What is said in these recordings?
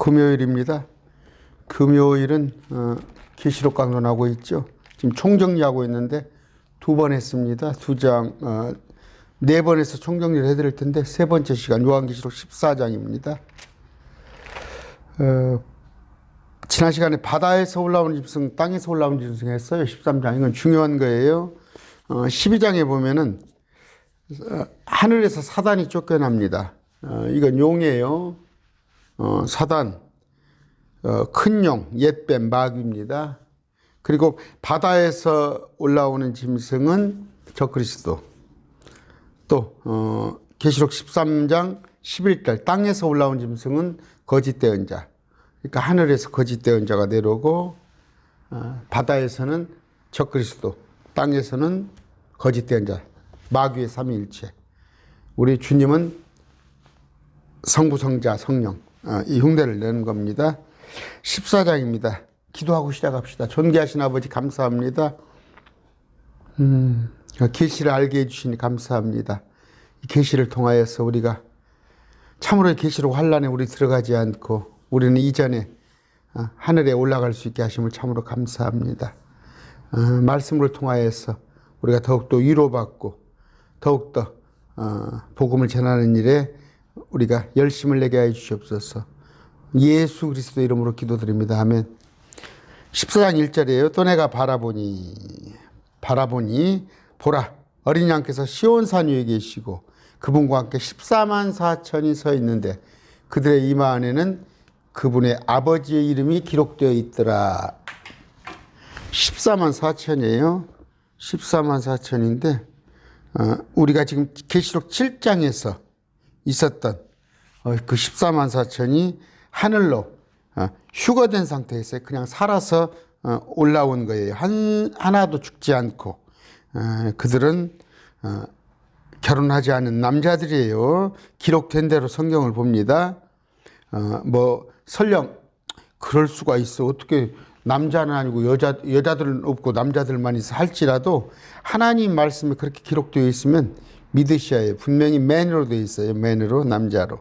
금요일입니다. 금요일은 계시록 강론하고 있죠. 지금 총정리하고 있는데 2번 했습니다. 2장, 4번 해서 총정리를 해드릴 텐데 세 번째 시간 요한계시록 14장입니다. 지난 시간에 바다에서 올라오는 짐승, 땅에서 올라오는 짐승 했어요. 13장. 이건 중요한 거예요. 12장에 보면은 하늘에서 사단이 쫓겨납니다. 이건 용이에요. 사단, 큰 용, 옛뱀, 마귀입니다. 그리고 바다에서 올라오는 짐승은 적그리스도. 또 계시록 13장 11절 땅에서 올라온 짐승은 거짓된 자. 그러니까 하늘에서 거짓된 자가 내려오고 바다에서는 적그리스도, 땅에서는 거짓된 자, 마귀의 삼위일체. 우리 주님은 성부, 성자, 성령, 이 흉내를 내는 겁니다. 14장입니다. 기도하고 시작합시다. 존귀하신 아버지 감사합니다. 계시를 알게 해주시니 감사합니다. 이 계시를 통하여서 우리가 참으로 계시록 환란에 우리 들어가지 않고 우리는 이전에 하늘에 올라갈 수 있게 하심을 참으로 감사합니다. 말씀을 통하여서 우리가 더욱더 위로받고 더욱더 복음을 전하는 일에 우리가 열심을 내게 해 주시옵소서. 예수 그리스도 이름으로 기도드립니다. 아멘. 14장 1절이에요. 또 내가 바라보니 보라 어린 양께서 시온산 위에 계시고 그분과 함께 14만 4천이 서 있는데 그들의 이마 안에는 그분의 아버지의 이름이 기록되어 있더라. 14만 4천이에요. 14만 4천인데 우리가 지금 계시록 7장에서 있었던 그 14만 4천이 하늘로 휴거된 상태에서 그냥 살아서 올라온 거예요. 하나도 죽지 않고 그들은 결혼하지 않은 남자들이에요. 기록된 대로 성경을 봅니다. 설령 그럴 수가 있어. 어떻게 남자는 아니고 여자들은 없고 남자들만 있어 할지라도 하나님 말씀에 그렇게 기록되어 있으면 믿으셔야 해요. 분명히 맨으로 되어 있어요. 맨으로, 남자로.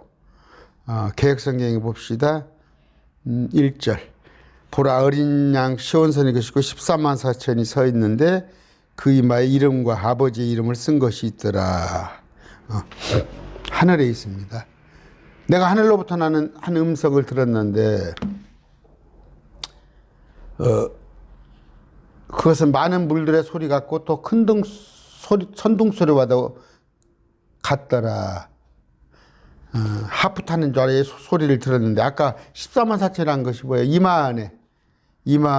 개역성경에 봅시다. 1절. 보라 어린 양 시온산에 계시고 14만 4천이 서 있는데 그 이마에 이름과 아버지의 이름을 쓴 것이 있더라. 하늘에 있습니다. 내가 하늘로부터 나는 한 음성을 들었는데 그것은 많은 물들의 소리 같고 또 큰 선둥 소리와도 같더라. 하프 타는 줄 알아요. 소리를 들었는데 아까 14만 4천이라는 것이 뭐예요? 이마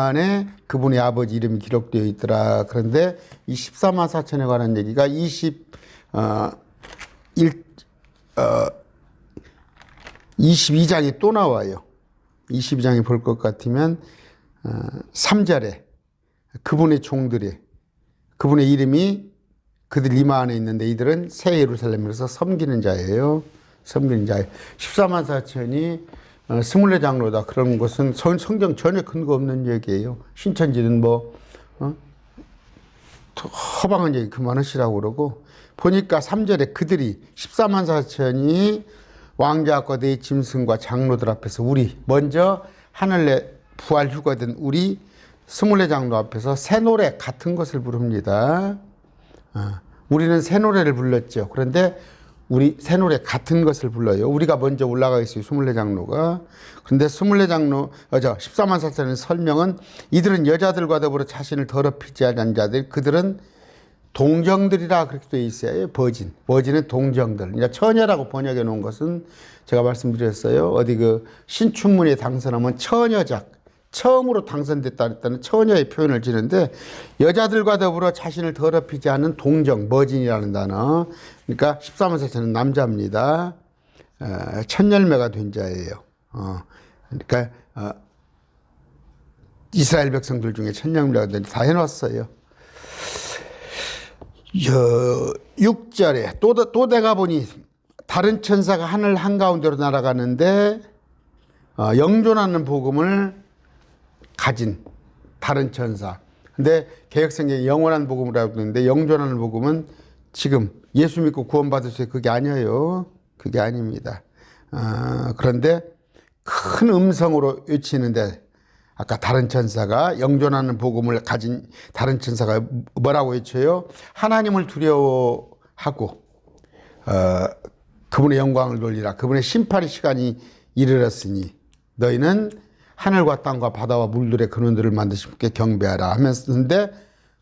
안에 그분의 아버지 이름이 기록되어 있더라. 그런데 이 14만 4천에 관한 얘기가 22장에 또 나와요. 22장에 볼 것 같으면 3절에 그분의 종들이 그분의 이름이 그들 이마 안에 있는데 이들은 새 예루살렘에서 섬기는 자예요. 섬기는 자예요. 14만 4천이 스물네 장로다. 그런 것은 성경 전혀 근거 없는 얘기예요. 신천지는 허방한 얘기 그만하시라고 그러고 보니까 3절에 그들이 14만 4천이 왕자과 네 짐승과 장로들 앞에서 우리 먼저 하늘에 부활 휴거된 우리 스물네 장로 앞에서 새 노래 같은 것을 부릅니다. 우리는 새 노래를 불렀죠. 그런데 우리 새 노래 같은 것을 불러요. 우리가 먼저 올라가 있어요. 24장로가. 그런데 24장로, 14만 4천의 설명은 이들은 여자들과 더불어 자신을 더럽히지 않은 자들, 그들은 동정들이라 그렇게 되어 있어요. 버진은 동정들. 그러니까 처녀라고 번역해 놓은 것은 제가 말씀드렸어요. 어디 신춘문예 당선하면 처녀작, 처음으로 당선됐다 했다는 처녀의 표현을 지는데 여자들과 더불어 자신을 더럽히지 않은 동정, 버진이라는 단어. 그러니까 14만 4천은 남자입니다. 첫 열매가 된 자예요. 그러니까 이스라엘 백성들 중에 첫 열매가 된 다 해놨어요. 6절에 또 내가 보니 다른 천사가 하늘 한가운데로 날아가는데 영존하는 복음을 가진 다른 천사. 근데 개역성경에 영원한 복음이라고 하는데 영존하는 복음은 지금 예수 믿고 구원받으세요. 그게 아니에요. 그게 아닙니다. 그런데 큰 음성으로 외치는데 아까 다른 천사가 영존하는 복음을 가진 다른 천사가 뭐라고 외쳐요? 하나님을 두려워하고 그분의 영광을 돌리라. 그분의 심판의 시간이 이르렀으니 너희는 하늘과 땅과 바다와 물들의 근원들을 만드신 분께 경배하라 하면서인데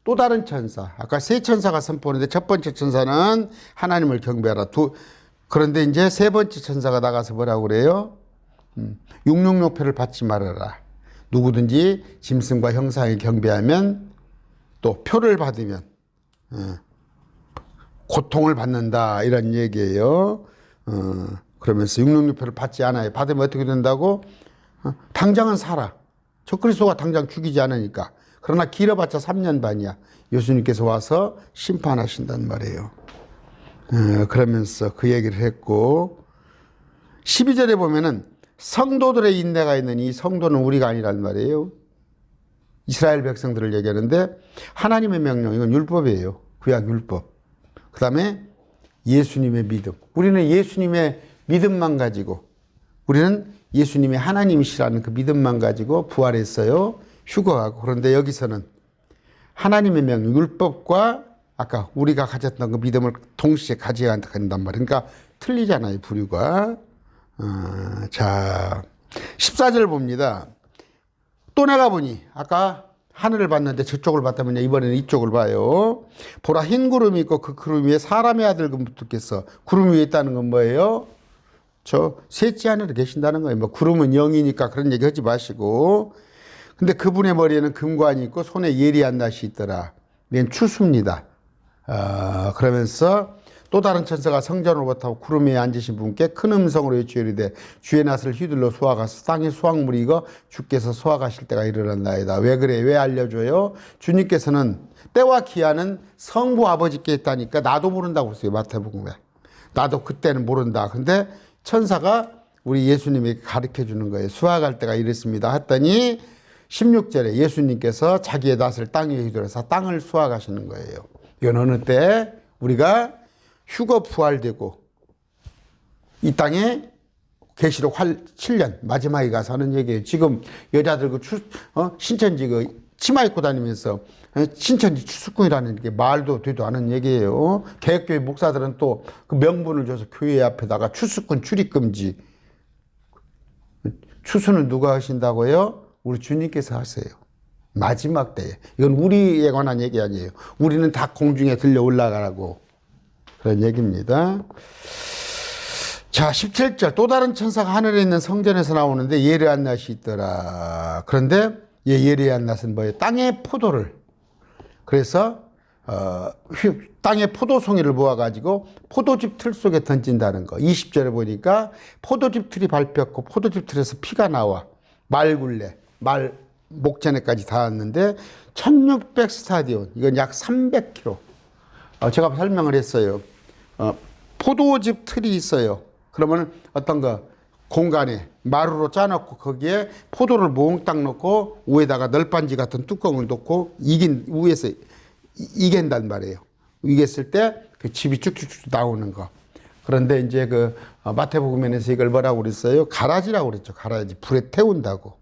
또 다른 천사, 아까 세 천사가 선포하는데 첫 번째 천사는 하나님을 경배하라. 그런데 이제 세 번째 천사가 나가서 뭐라고 그래요? 666표를 받지 말아라. 누구든지 짐승과 형상에 경배하면 또 표를 받으면 고통을 받는다 이런 얘기예요. 그러면서 666표를 받지 않아요. 받으면 어떻게 된다고? 당장은 살아. 적그리스도가 당장 죽이지 않으니까. 그러나 길어봤자 3년 반이야. 예수님께서 와서 심판하신단 말이에요. 그러면서 그 얘기를 했고 12절에 보면은 성도들의 인내가 있는 이 성도는 우리가 아니란 말이에요. 이스라엘 백성들을 얘기하는데 하나님의 명령, 이건 율법이에요. 구약 율법. 그 다음에 예수님의 믿음. 우리는 예수님의 믿음만 가지고, 우리는 예수님의 하나님이시라는 그 믿음만 가지고 부활했어요. 휴거하고. 그런데 여기서는 하나님의 명령, 율법과 아까 우리가 가졌던 그 믿음을 동시에 가져야 한단 말이에요. 그러니까 틀리잖아요, 부류가. 자, 14절 봅니다. 또 내가 보니, 아까 하늘을 봤는데 저쪽을 봤다면요, 이번에는 이쪽을 봐요. 보라, 흰 구름이 있고 그 구름 위에 사람의 아들 그분께서, 구름 위에 있다는 건 뭐예요? 저 셋째 하늘에 계신다는 거예요. 뭐 구름은 영이니까 그런 얘기 하지 마시고. 근데 그분의 머리에는 금관이 있고 손에 예리한 낫이 있더라. 이건 추수입니다. 그러면서 또 다른 천사가 성전으로부터 구름 위에 앉으신 분께 큰 음성으로 외쳐 이르되 주의 낫을 휘둘러 수확하사 땅의 수확물이 익어 주께서 수확하실 때가 이르렀나이다. 왜 그래? 왜 알려줘요? 주님께서는 때와 기한은 성부 아버지께 있다니까 나도 모른다고 했어요. 마태복음에. 나도 그때는 모른다. 근데 천사가 우리 예수님에게 가르쳐 주는 거예요. 수확할 때가 이랬습니다. 했더니 16절에 예수님께서 자기의 낫을 땅에 휘둘러서 땅을 수확하시는 거예요. 이건 어느 때? 우리가 휴거 부활되고 이 땅에 계시록 7년 마지막에 가서 하는 얘기예요. 지금 여자들 신천지 치마 입고 다니면서 신천지 추수꾼이라는 게 말도 되도 않은 얘기예요. 개혁교회 목사들은 또 그 명분을 줘서 교회 앞에다가 추수꾼 출입금지. 추수는 누가 하신다고요? 우리 주님께서 하세요. 마지막 때에. 이건 우리에 관한 얘기 아니에요. 우리는 다 공중에 들려 올라가라고. 그런 얘기입니다. 자, 17절. 또 다른 천사가 하늘에 있는 성전에서 나오는데 예리한 낫이 있더라. 그런데 예리한 낫은 뭐예요? 땅의 포도를. 그래서 땅의 포도송이를 모아가지고 포도즙 틀 속에 던진다는 거. 20절에 보니까 포도즙 틀이 밟혔고 포도즙 틀에서 피가 나와. 말굴레, 목전에까지 닿았는데 1600 스타디온. 이건 약 300km. 제가 설명을 했어요. 포도즙 틀이 있어요. 그러면 어떤 공간에 마루로 짜놓고 거기에 포도를 몽땅 넣고 위에다가 널빤지 같은 뚜껑을 놓고 위에서 이긴단 말이에요. 이겼을 때 그 즙이 쭉쭉쭉 나오는 거. 그런데 이제 마태복음에서 이걸 뭐라고 그랬어요? 가라지라고 그랬죠. 가라지. 불에 태운다고.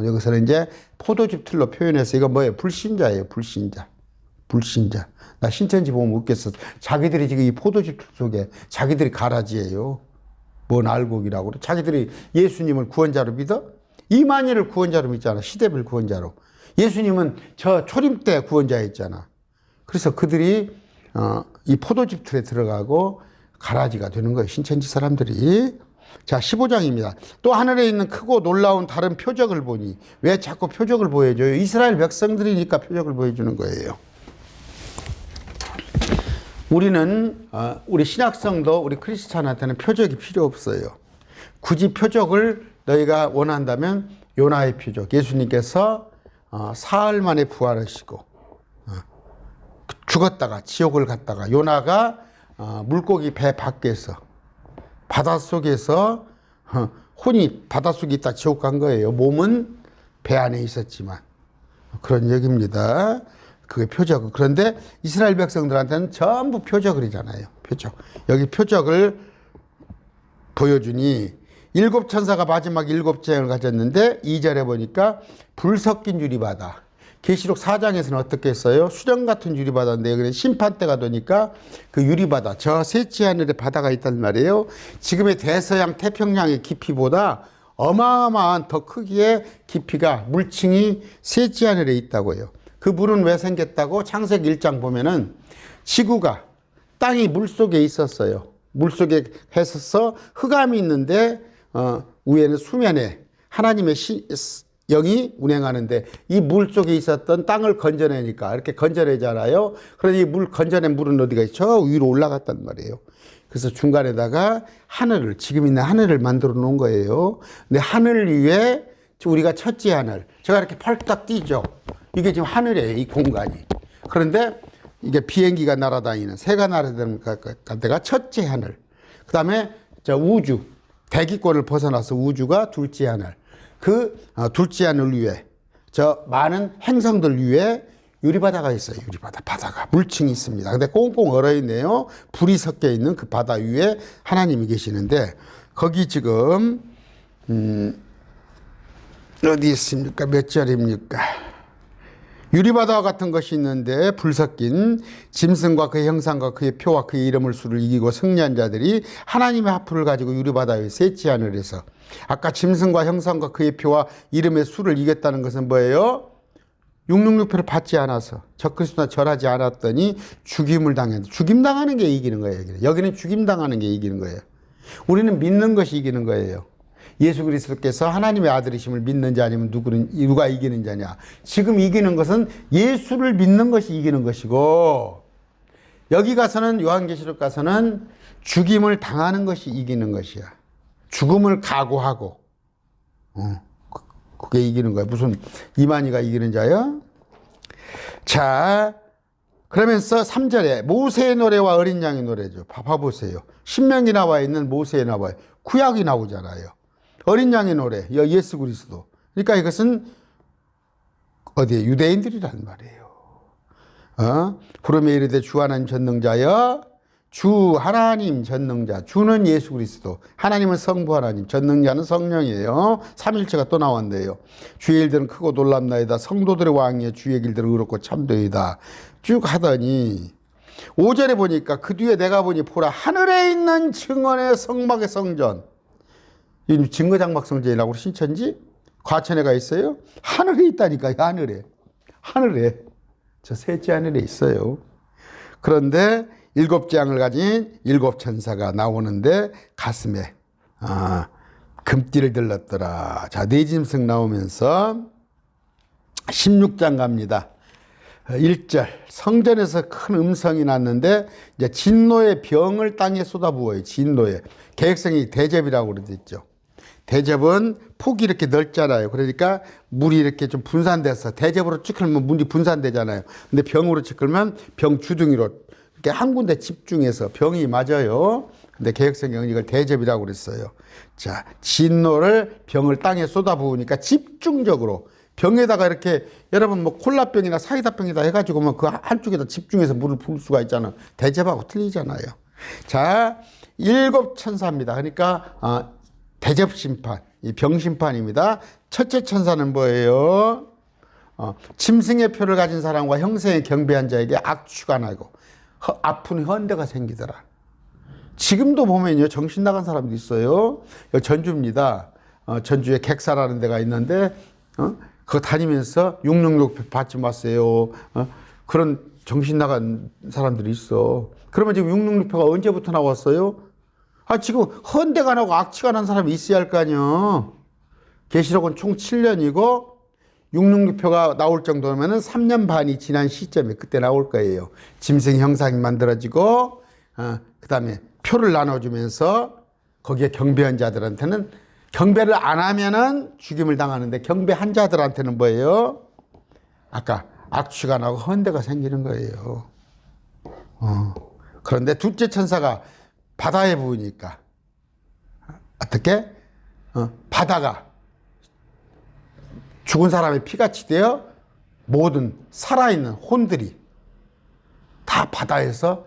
여기서는 이제 포도즙 틀로 표현해서 이거 뭐예요? 불신자예요. 불신자. 나 신천지 보면 웃겠어. 자기들이 지금 이 포도즙 틀 속에 자기들이 가라지예요. 뭔 알곡이라고 그래. 자기들이 예수님을 구원자로 믿어? 이만희를 구원자로 믿잖아. 시대별 구원자로. 예수님은 저 초림 때 구원자였잖아. 그래서 그들이 이 포도즙 틀에 들어가고 가라지가 되는 거예요. 신천지 사람들이. 자, 15장입니다. 또 하늘에 있는 크고 놀라운 다른 표적을 보니. 왜 자꾸 표적을 보여줘요? 이스라엘 백성들이니까 표적을 보여주는 거예요. 우리는 우리 신약성도 우리 크리스찬한테는 표적이 필요 없어요. 굳이 표적을 너희가 원한다면 요나의 표적. 예수님께서 사흘 만에 부활하시고 죽었다가 지옥을 갔다가 요나가 물고기 배 밖에서 바닷속에서 혼이 바닷속에 있다 지옥 간 거예요. 몸은 배 안에 있었지만. 그런 얘기입니다. 그게 표적. 그런데 이스라엘 백성들한테는 전부 표적이잖아요. 표적. 여기 표적을 보여주니 일곱 천사가 마지막 일곱 재앙을 가졌는데 2절에 보니까 불 섞인 유리바다. 계시록 4장에서는 어떻게 했어요? 수정 같은 유리바다인데 여기는 심판대가 되니까 그 유리바다, 저 셋째 하늘에 바다가 있단 말이에요. 지금의 대서양 태평양의 깊이보다 어마어마한 더 크기의 깊이가 물층이 셋째 하늘에 있다고요. 그 물은 왜 생겼다고? 창세기 1장 보면은 지구가 땅이 물속에 있었어요. 물속에 했어서 흑암이 있는데 위에는 수면에 하나님의 영이 운행하는데 이 물 속에 있었던 땅을 건져내니까 이렇게 건져내잖아요. 그런데 이 물 건져낸 물은 어디가 있죠? 저 위로 올라갔단 말이에요. 그래서 중간에다가 하늘을, 지금 있는 하늘을 만들어 놓은 거예요. 근데 하늘 위에 우리가 첫째 하늘, 제가 이렇게 펄딱 뛰죠. 이게 지금 하늘이에요, 이 공간이. 그런데 이게 비행기가 날아다니는, 새가 날아다니는 데가 첫째 하늘. 그 다음에 저 우주, 대기권을 벗어나서 우주가 둘째 하늘. 그 둘째 하늘 위에 저 많은 행성들 위에 유리바다가 있어요. 유리바다, 바다가 물층이 있습니다. 근데 꽁꽁 얼어있네요. 불이 섞여 있는 그 바다 위에 하나님이 계시는데 거기 지금 어디 있습니까? 몇 절입니까? 유리바다와 같은 것이 있는데 불 섞인 짐승과 그의 형상과 그의 표와 그의 이름을 수를 이기고 승리한 자들이 하나님의 하프를 가지고 유리바다의 셋째 하늘에서, 아까 짐승과 형상과 그의 표와 이름의 수를 이겼다는 것은 뭐예요? 666표를 받지 않아서 적그리스도나 절하지 않았더니 죽임을 당했는데, 죽임당하는 게 이기는 거예요. 여기는 죽임당하는 게 이기는 거예요. 우리는 믿는 것이 이기는 거예요. 예수 그리스도께서 하나님의 아들이심을 믿는 자 아니면 누가 이기는 자냐. 지금 이기는 것은 예수를 믿는 것이 이기는 것이고, 여기 가서는, 요한계시록 가서는 죽임을 당하는 것이 이기는 것이야. 죽음을 각오하고 그게 이기는 거야. 무슨 이만희가 이기는 자야? 자, 그러면서 3절에 모세의 노래와 어린 양의 노래죠. 봐보세요. 신명기 나와 있는 모세에 나와요. 구약이 나오잖아요. 어린 양의 노래, 예수 그리스도. 그러니까 이것은 어디에? 유대인들이란 말이에요. 부름에 이르되 주 하나님 전능자여, 주 하나님 전능자, 주는 예수 그리스도, 하나님은 성부 하나님, 전능자는 성령이에요. 삼일체가 또 나왔네요. 주의 일들은 크고 놀랍나이다. 성도들의 왕이여, 주의 길들은 의롭고 참되이다. 쭉 하더니 5절에 보니까 그 뒤에 내가 보니 보라, 하늘에 있는 증언의 성막의 성전. 이 증거장막 성전이라고 신천지 과천에가 있어요. 하늘에 있다니까요. 하늘에 저 셋째 하늘에 있어요. 그런데 일곱 재앙을 가진 일곱 천사가 나오는데 가슴에 금띠를 들렀더라. 자, 네 짐승 나오면서 16장 갑니다. 1절, 성전에서 큰 음성이 났는데 이제 진노의 병을 땅에 쏟아부어요. 진노의. 개혁성이 대접이라고 그러죠. 대접은 폭이 이렇게 넓잖아요. 그러니까 물이 이렇게 좀 분산돼서, 대접으로 쭉 끌면 물이 분산되잖아요. 근데 병으로 쭉 끌면 병 주둥이로 이렇게 한 군데 집중해서 병이 맞아요. 근데 개혁성경은 이걸 대접이라고 그랬어요. 자, 진노를 병을 땅에 쏟아부으니까 집중적으로 병에다가 이렇게, 여러분 뭐 콜라병이나 사이다병이다 해가지고 뭐 그 한쪽에다 집중해서 물을 부을 수가 있잖아요. 대접하고 틀리잖아요. 자, 일곱 천사입니다. 그러니까 대접 심판, 이 병 심판입니다. 첫째 천사는 뭐예요? 짐승의 표를 가진 사람과 형생에 경배한 자에게 악취가 나고 아픈 헌대가 생기더라. 지금도 보면요, 정신 나간 사람도 있어요. 전주입니다. 전주에 객사라는 데가 있는데 그거 다니면서 666표 받지 마세요. 그런 정신 나간 사람들이 있어. 그러면 지금 666표가 언제부터 나왔어요? 지금 헌대가 나고 악취가 난 사람이 있어야 할 거 아니야. 계시록은 총 7년이고 666표가 나올 정도면은 3년 반이 지난 시점에 그때 나올 거예요. 짐승 형상이 만들어지고 그 다음에 표를 나눠주면서 거기에 경배한 자들한테는, 경배를 안 하면은 죽임을 당하는데 경배한 자들한테는 뭐예요? 아까 악취가 나고 헌대가 생기는 거예요. 그런데 둘째 천사가 바다에 부으니까 어떻게? 바다가 죽은 사람의 피같이 되어 모든 살아있는 혼들이 다 바다에서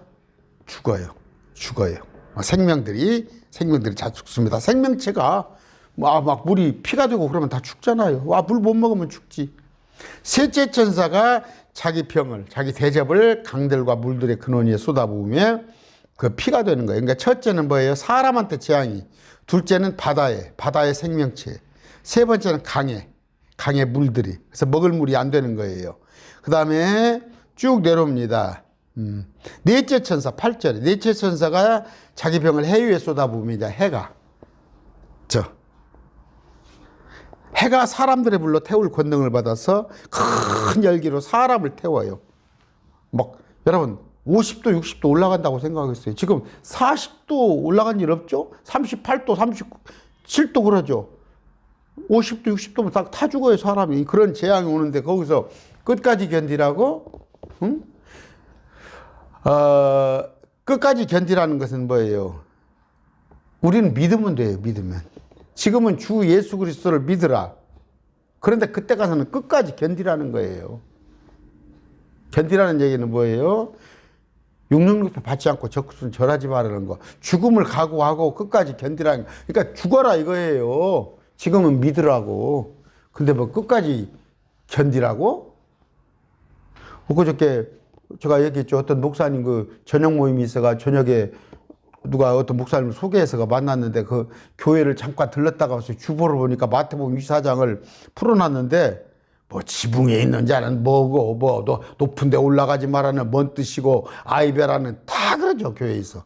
죽어요. 생명들이 다 죽습니다. 생명체가 막 물이 피가 되고 그러면 다 죽잖아요. 물 못 먹으면 죽지. 셋째 천사가 자기 병을, 자기 대접을 강들과 물들의 근원 위에 쏟아부으며 그 피가 되는 거예요. 그러니까 첫째는 뭐예요? 사람한테 재앙이. 둘째는 바다의 생명체. 세 번째는 강의 물들이. 그래서 먹을 물이 안 되는 거예요. 그 다음에 쭉 내려옵니다. 넷째 천사, 8절에. 넷째 천사가 자기 병을 해 위에 쏟아부으며 이제 해가 사람들의 불로 태울 권능을 받아서 큰 열기로 사람을 태워요. 여러분 50도 60도 올라간다고 생각했어요. 지금 40도 올라간 일 없죠? 38도 37도 그러죠. 50도 60도면 다 죽어요 사람이. 그런 재앙이 오는데 거기서 끝까지 견디라고? 응? 끝까지 견디라는 것은 뭐예요? 우리는 믿으면 돼요. 믿으면. 지금은 주 예수 그리스도를 믿으라. 그런데 그때 가서는 끝까지 견디라는 거예요. 견디라는 얘기는 뭐예요? 육령육패 받지 않고 적그리스도는 절하지 말라는 거. 죽음을 각오하고 끝까지 견디라는 거. 그러니까 죽어라 이거예요. 지금은 믿으라고. 근데 뭐 끝까지 견디라고? 그저께 제가 얘기했죠. 어떤 목사님 그 저녁 모임이 있어가 저녁에 누가 어떤 목사님을 소개해서가 만났는데 그 교회를 잠깐 들렀다가 와서 주보를 보니까 마태복음 24장을 풀어놨는데 뭐 지붕에 있는 자는 뭐고 뭐 높은 데 올라가지 말라는 뭔 뜻이고 아이베라는 다 그러죠. 교회에서.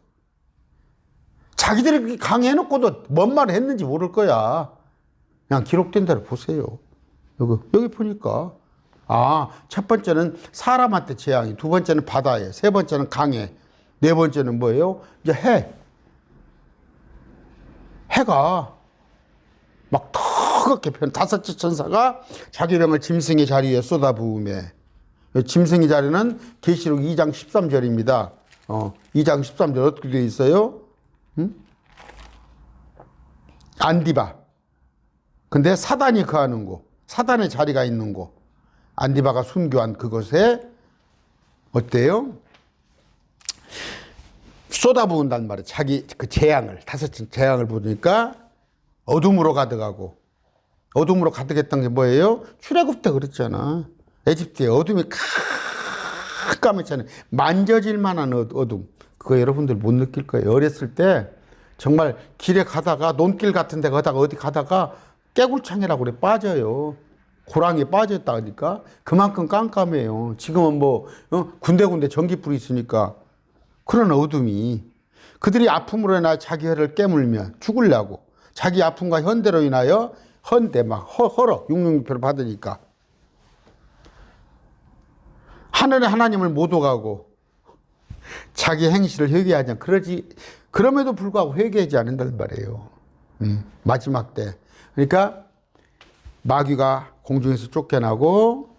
자기들이 그렇게 강해놓고도 뭔 말을 했는지 모를 거야. 그냥 기록된 대로 보세요. 여기 보니까 첫 번째는 사람한테 재앙이, 두 번째는 바다에, 세 번째는 강에, 네 번째는 뭐예요? 이제 해가 막 터그렇게 다섯째 천사가 자기 병을 짐승의 자리에 쏟아부으며. 짐승의 자리는 계시록 2장 13절입니다. 2장 13절 어떻게 되어 있어요? 안디바. 근데 사단이 거하는 곳, 사단의 자리가 있는 곳, 안디바가 순교한 그곳에 어때요? 쏟아부은단 말이에요. 자기 그 재앙을, 다섯째 재앙을 부으니까 어둠으로 가득하고, 어둠으로 가득했던 게 뭐예요? 출애굽 때 그랬잖아. 에집트에 어둠이 깜깜했잖아요. 만져질 만한 어둠. 그거 여러분들 못 느낄 거예요. 어렸을 때 정말 길에 가다가 논길 같은 데 가다가 어디 가다가 깨굴창이라고 그래 빠져요. 고랑에 빠졌다 하니까 그만큼 깜깜해요. 지금은 뭐 군데군데 전기불이 있으니까. 그런 어둠이 그들이 아픔으로 인하여 자기 혀를 깨물며 죽으려고 자기 아픔과 현대로 인하여 허러 육령육패를 받으니까 하늘의 하나님을 못 오가고 자기 행실을 회개하지 그럼에도 불구하고 회개하지 않는단 말이에요. 마지막 때. 그러니까 마귀가 공중에서 쫓겨나고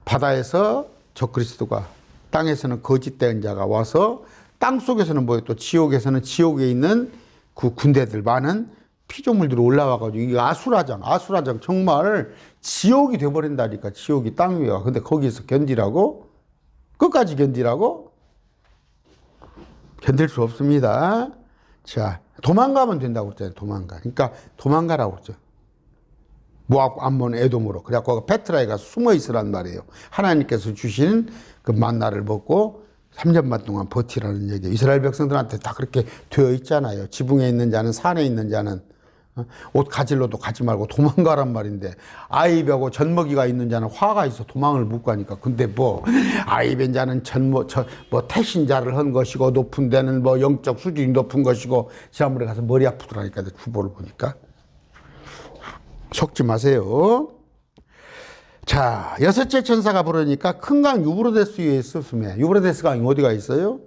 바다에서 적그리스도가, 땅에서는 거짓된 자가 와서 땅 속에서는 뭐예요? 또 지옥에서는 지옥에 있는 그 군대들 많은 피조물들이 올라와가지고 이게 아수라장 정말 지옥이 돼버린다니까. 지옥이 땅 위에 와. 근데 거기서 견디라고? 끝까지 견디라고? 견딜 수 없습니다. 자, 도망가면 된다고 그랬잖아요. 그러니까 도망가라고 그랬죠. 모압, 암몬, 에돔으로. 그래갖고 페트라에 가서 숨어 있으란 말이에요. 하나님께서 주신 그 만나를 먹고 3년반 동안 버티라는 얘기예요. 이스라엘 백성들한테 다 그렇게 되어 있잖아요. 지붕에 있는 자는, 산에 있는 자는 옷 가질러도 가지 말고 도망가란 말인데, 아이배고 젖먹이가 있는 자는 화가 있어 도망을 못 가니까. 근데 뭐 아이벤 자는 태신자를 한 것이고 높은 데는 뭐 영적 수준이 높은 것이고, 지난번에 가서 머리 아프더라니까 주보를 보니까. 속지 마세요. 자, 여섯째 천사가 부르니까 큰 강 유브라데스 위에 있었으며, 유브라데스 강이 어디가 있어요?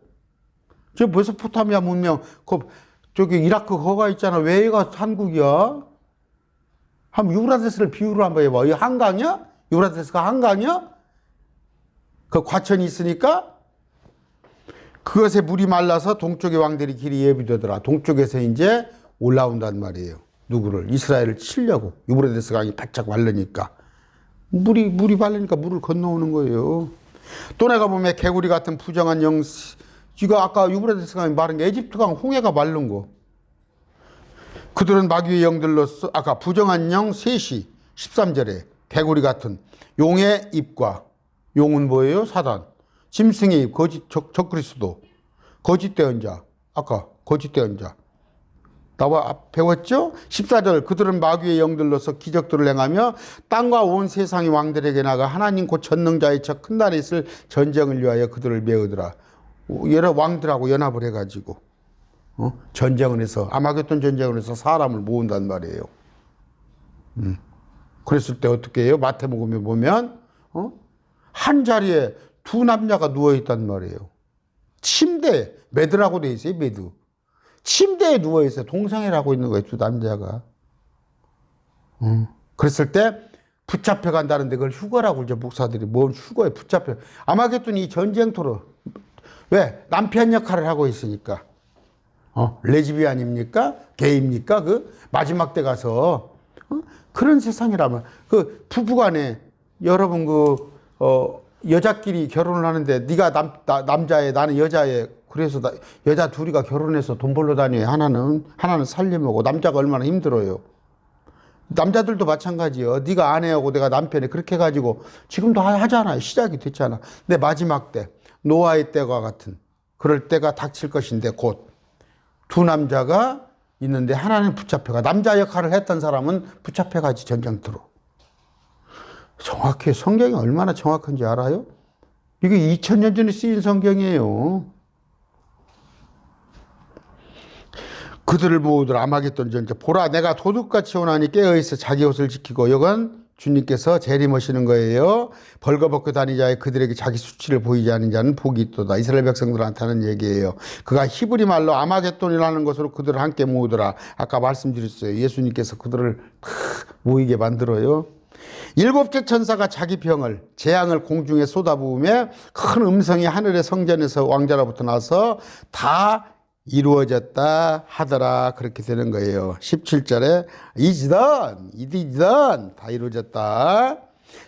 저 메소포타미아 문명, 저기 이라크 거가 있잖아. 왜 얘가 한국이야? 한번 유브라데스를 비유를 한번 해봐. 이 한강이야? 유브라데스가 한강이야? 그 과천이 있으니까 그것에 물이 말라서 동쪽의 왕들이 길이 예비되더라. 동쪽에서 이제 올라온단 말이에요. 누구를? 이스라엘을 치려고. 유브라데스 강이 바짝 말르니까. 물이 말르니까 물을 건너오는 거예요. 또 내가 보면 개구리 같은 부정한 이거 아까 유브라데스 강이 마른 게 에집트 강 홍해가 마른 거. 그들은 마귀의 영들로서 아까 부정한 영 셋이 13절에 개구리 같은 용의 입과 용은 뭐예요? 사단. 짐승의 입 거짓 적그리스도. 거짓된 자. 아까 거짓된 자. 나와 배웠죠? 14절 그들은 마귀의 영들로서 기적들을 행하며 땅과 온 세상의 왕들에게 나가 하나님 곧 전능자의 첫 큰 날에 있을 전쟁을 위하여 그들을 메우더라. 여러 왕들하고 연합을 해가지고 전쟁을 해서 아마겟돈 전쟁을 해서 사람을 모은단 말이에요. 그랬을 때 어떻게 해요? 마태복음에 보면 한 자리에 두 남자가 누워있단 말이에요. 침대에 매드라고 돼 있어요. 매드. 침대에 누워있어요. 동성애를 있는 거예요. 두 남자가. 그랬을 때 붙잡혀 간다는데 그걸 휴거라고 이제 목사들이 뭔 휴거에 붙잡혀. 아마겟돈 이 전쟁터로. 왜? 남편 역할을 하고 있으니까. 레즈비안입니까? 게이입니까? 그 마지막 때 가서 그런 세상이라면 그 부부간에 여러분 여자끼리 결혼을 하는데 네가 남자애 나는 여자애 그래서 여자 둘이가 결혼해서 돈 벌러 다녀요. 하나는 살림하고 남자가 얼마나 힘들어요. 남자들도 마찬가지예요. 네가 아내하고 내가 남편이 그렇게 해가지고 지금도 하잖아요. 시작이 됐잖아. 근데 마지막 때 노아의 때와 같은 그럴 때가 닥칠 것인데 곧 두 남자가 있는데 하나는 붙잡혀가 남자 역할을 했던 사람은 붙잡혀가지 전쟁터로. 정확해. 성경이 얼마나 정확한지 알아요? 이게 2000년 전에 쓰인 성경이에요. 그들을 모으더라. 아마겟돈 전쟁. 보라 내가 도둑같이 오나니 깨어있어 자기 옷을 지키고 이건 주님께서 재림하시는 거예요. 벌거벗고 다니자에 그들에게 자기 수치를 보이지 않은 자는 복이 있도다. 이스라엘 백성들한테 하는 얘기예요. 그가 히브리 말로 아마겟돈이라는 것으로 그들을 함께 모으더라. 아까 말씀드렸어요. 예수님께서 그들을 모이게 만들어요. 일곱째 천사가 자기 병을 재앙을 공중에 쏟아부으며 큰 음성이 하늘의 성전에서 왕자로부터 나서 다 이루어졌다 하더라. 그렇게 되는 거예요. 17절에 이디던 다 이루어졌다.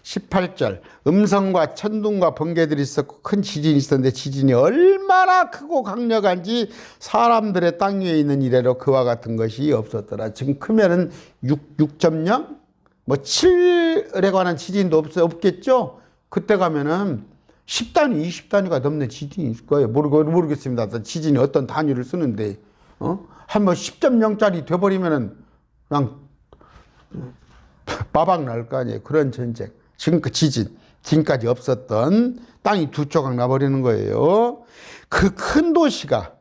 18절 음성과 천둥과 번개들이 있었고 큰 지진이 있었는데 지진이 얼마나 크고 강력한지 사람들의 땅 위에 있는 이래로 그와 같은 것이 없었더라. 지금 크면은 6.0 뭐 7에 관한 지진도 없겠죠. 그때 가면은 10단위, 20단위가 넘는 지진이 있을 거예요. 모르겠습니다. 지진이 어떤 단위를 쓰는데, 한 뭐 10.0짜리 돼버리면은 그냥 빠박 날 거 아니에요. 그런 전쟁. 지금 그 지금까지 없었던 땅이 두 조각 나버리는 거예요. 그 큰 도시가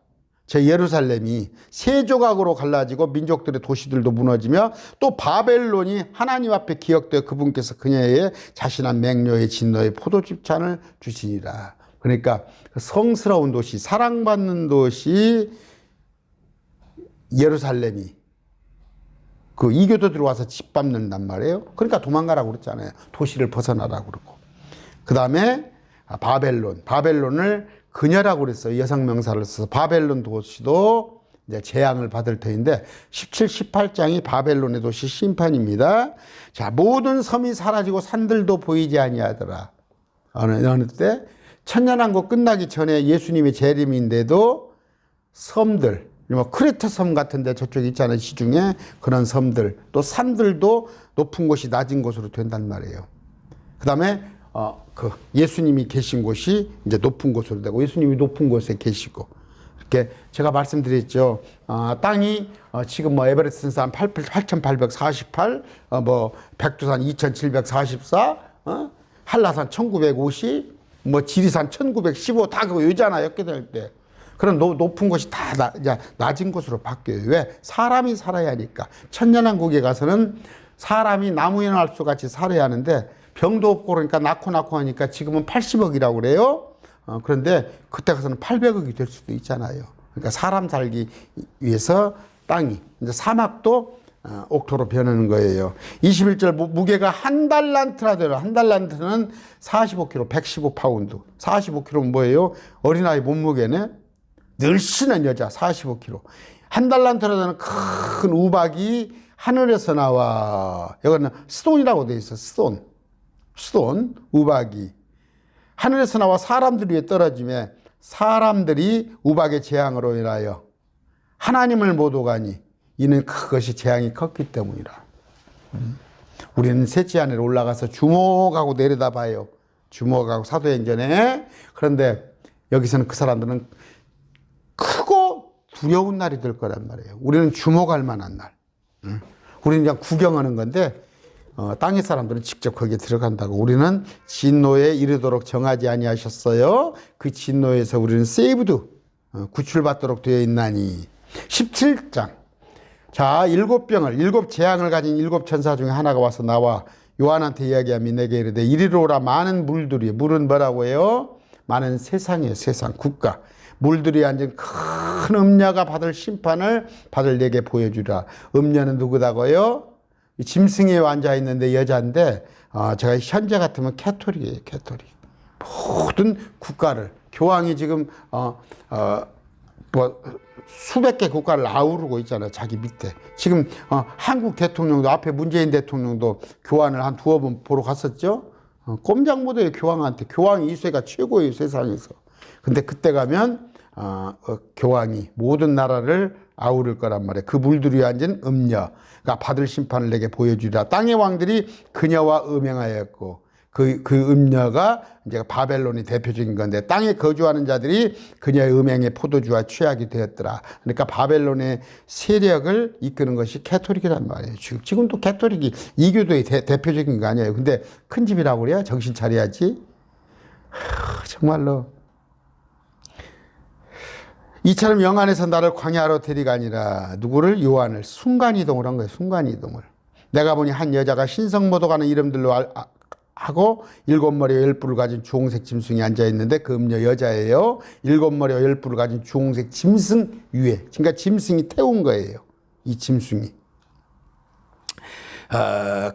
제 예루살렘이 세 조각으로 갈라지고 민족들의 도시들도 무너지며 또 바벨론이 하나님 앞에 기억되어 그분께서 그녀의 자신한 맹료의 진노의 포도즙 잔을 주시니라. 그러니까 성스러운 도시, 사랑받는 도시 예루살렘이 그 이교도들이 와서 짓밟는단 말이에요. 그러니까 도망가라고 그랬잖아요. 도시를 벗어나라고 그러고. 그 다음에 바벨론을 그녀라고 그랬어요. 여성명사를 써서 바벨론 도시도 이제 재앙을 받을 터인데 17, 18장이 바벨론의 도시 심판입니다. 자, 모든 섬이 사라지고 산들도 보이지 아니하더라. 어느 때 천년왕국 끝나기 전에 예수님의 재림인데도 섬들, 뭐 크레타 섬 같은데 저쪽에 있잖아요. 시중에 그런 섬들 또 산들도 높은 곳이 낮은 곳으로 된단 말이에요. 그 다음에 그 예수님이 계신 곳이 이제 높은 곳으로 되고 예수님이 높은 곳에 계시고 이렇게 제가 말씀드렸죠. 땅이 지금 뭐 에베레스트 산 8,848, 뭐 백두산 2,744, 한라산 1,950, 뭐 지리산 1,915 다 그거 요잖아요. 엮게 될 때. 그런 높은 곳이 다 낮은 곳으로 바뀌어요. 왜? 사람이 살아야 하니까. 천년왕국에 가서는 사람이 나무에 날 수 같이 살아야 하는데 병도 없고 그러니까 낳고 하니까 지금은 80억이라고 그래요. 그런데 그때 가서는 800억이 될 수도 있잖아요. 그러니까 사람 살기 위해서 땅이 이제 사막도 옥토로 변하는 거예요. 21절 무게가 한 달란트라 되라. 한 달란트는 45kg, 115파운드. 45kg는 뭐예요? 어린아이 몸무게네. 늘씬한 여자 45kg. 한 달란트라 되는 큰 우박이 하늘에서 나와. 여기는 스톤이라고 되어 있어. 스톤, 우박이 하늘에서 나와 사람들 위에 떨어지며 사람들이 우박의 재앙으로 인하여 하나님을 못 오가니 이는 그것이 재앙이 컸기 때문이라. 우리는 셋째 하늘에 올라가서 주목하고 내려다봐요. 주목하고 사도행전에. 그런데 여기서는 그 사람들은 크고 두려운 날이 될 거란 말이에요. 우리는 주목할 만한 날. 우리는 그냥 구경하는 건데 땅의 사람들은 직접 거기에 들어간다고. 우리는 진노에 이르도록 정하지 아니하셨어요. 그 진노에서 우리는 세이브드 구출받도록 되어 있나니. 17장. 자, 일곱 재앙을 가진 일곱 천사 중에 하나가 와서 나와 요한한테 이야기하며 내게 이르되 이리로 오라. 많은 물들이, 물은 뭐라고 해요? 많은 세상이에요. 세상, 국가. 물들이 앉은 큰 음녀가 받을 심판을 받을 내게 보여주라. 음녀는 누구다고요? 짐승에 앉아 있는데 여자인데, 제가 현재 같으면 캐토릭이에요. 캐토릭. 모든 국가를, 교황이 지금 수백 개 국가를 아우르고 있잖아요. 자기 밑에. 지금 한국 대통령도, 앞에 문재인 대통령도 교환을 한 두어 번 보러 갔었죠. 꼼짝 못해요. 교황한테. 교황 2세가 최고예요. 세상에서. 근데 그때 가면 교황이 모든 나라를 아우를 거란 말이에요. 그 물들이 앉은 음녀가 받을 심판을 내게 보여주리라. 땅의 왕들이 그녀와 음행하였고 그 음녀가 이제 바벨론이 대표적인 건데, 땅에 거주하는 자들이 그녀의 음행의 포도주와 취하게 되었더라. 그러니까 바벨론의 세력을 이끄는 것이 캐토릭이란 말이에요. 지금도 캐토릭이 이교도의 대표적인 거 아니에요. 근데 큰 집이라고 그래야 정신 차려야지. 정말로. 이처럼 영안에서 나를 광야로 데려가니라. 누구를? 요한을. 순간이동을 한 거예요. 순간이동을. 내가 보니 한 여자가 신성모독하는 이름들로 하고 일곱 머리와 열 뿔을 가진 주홍색 짐승이 앉아있는데 그 음녀 여자예요. 일곱 머리와 열 뿔을 가진 주홍색 짐승 위에. 그러니까 짐승이 태운 거예요. 이 짐승이.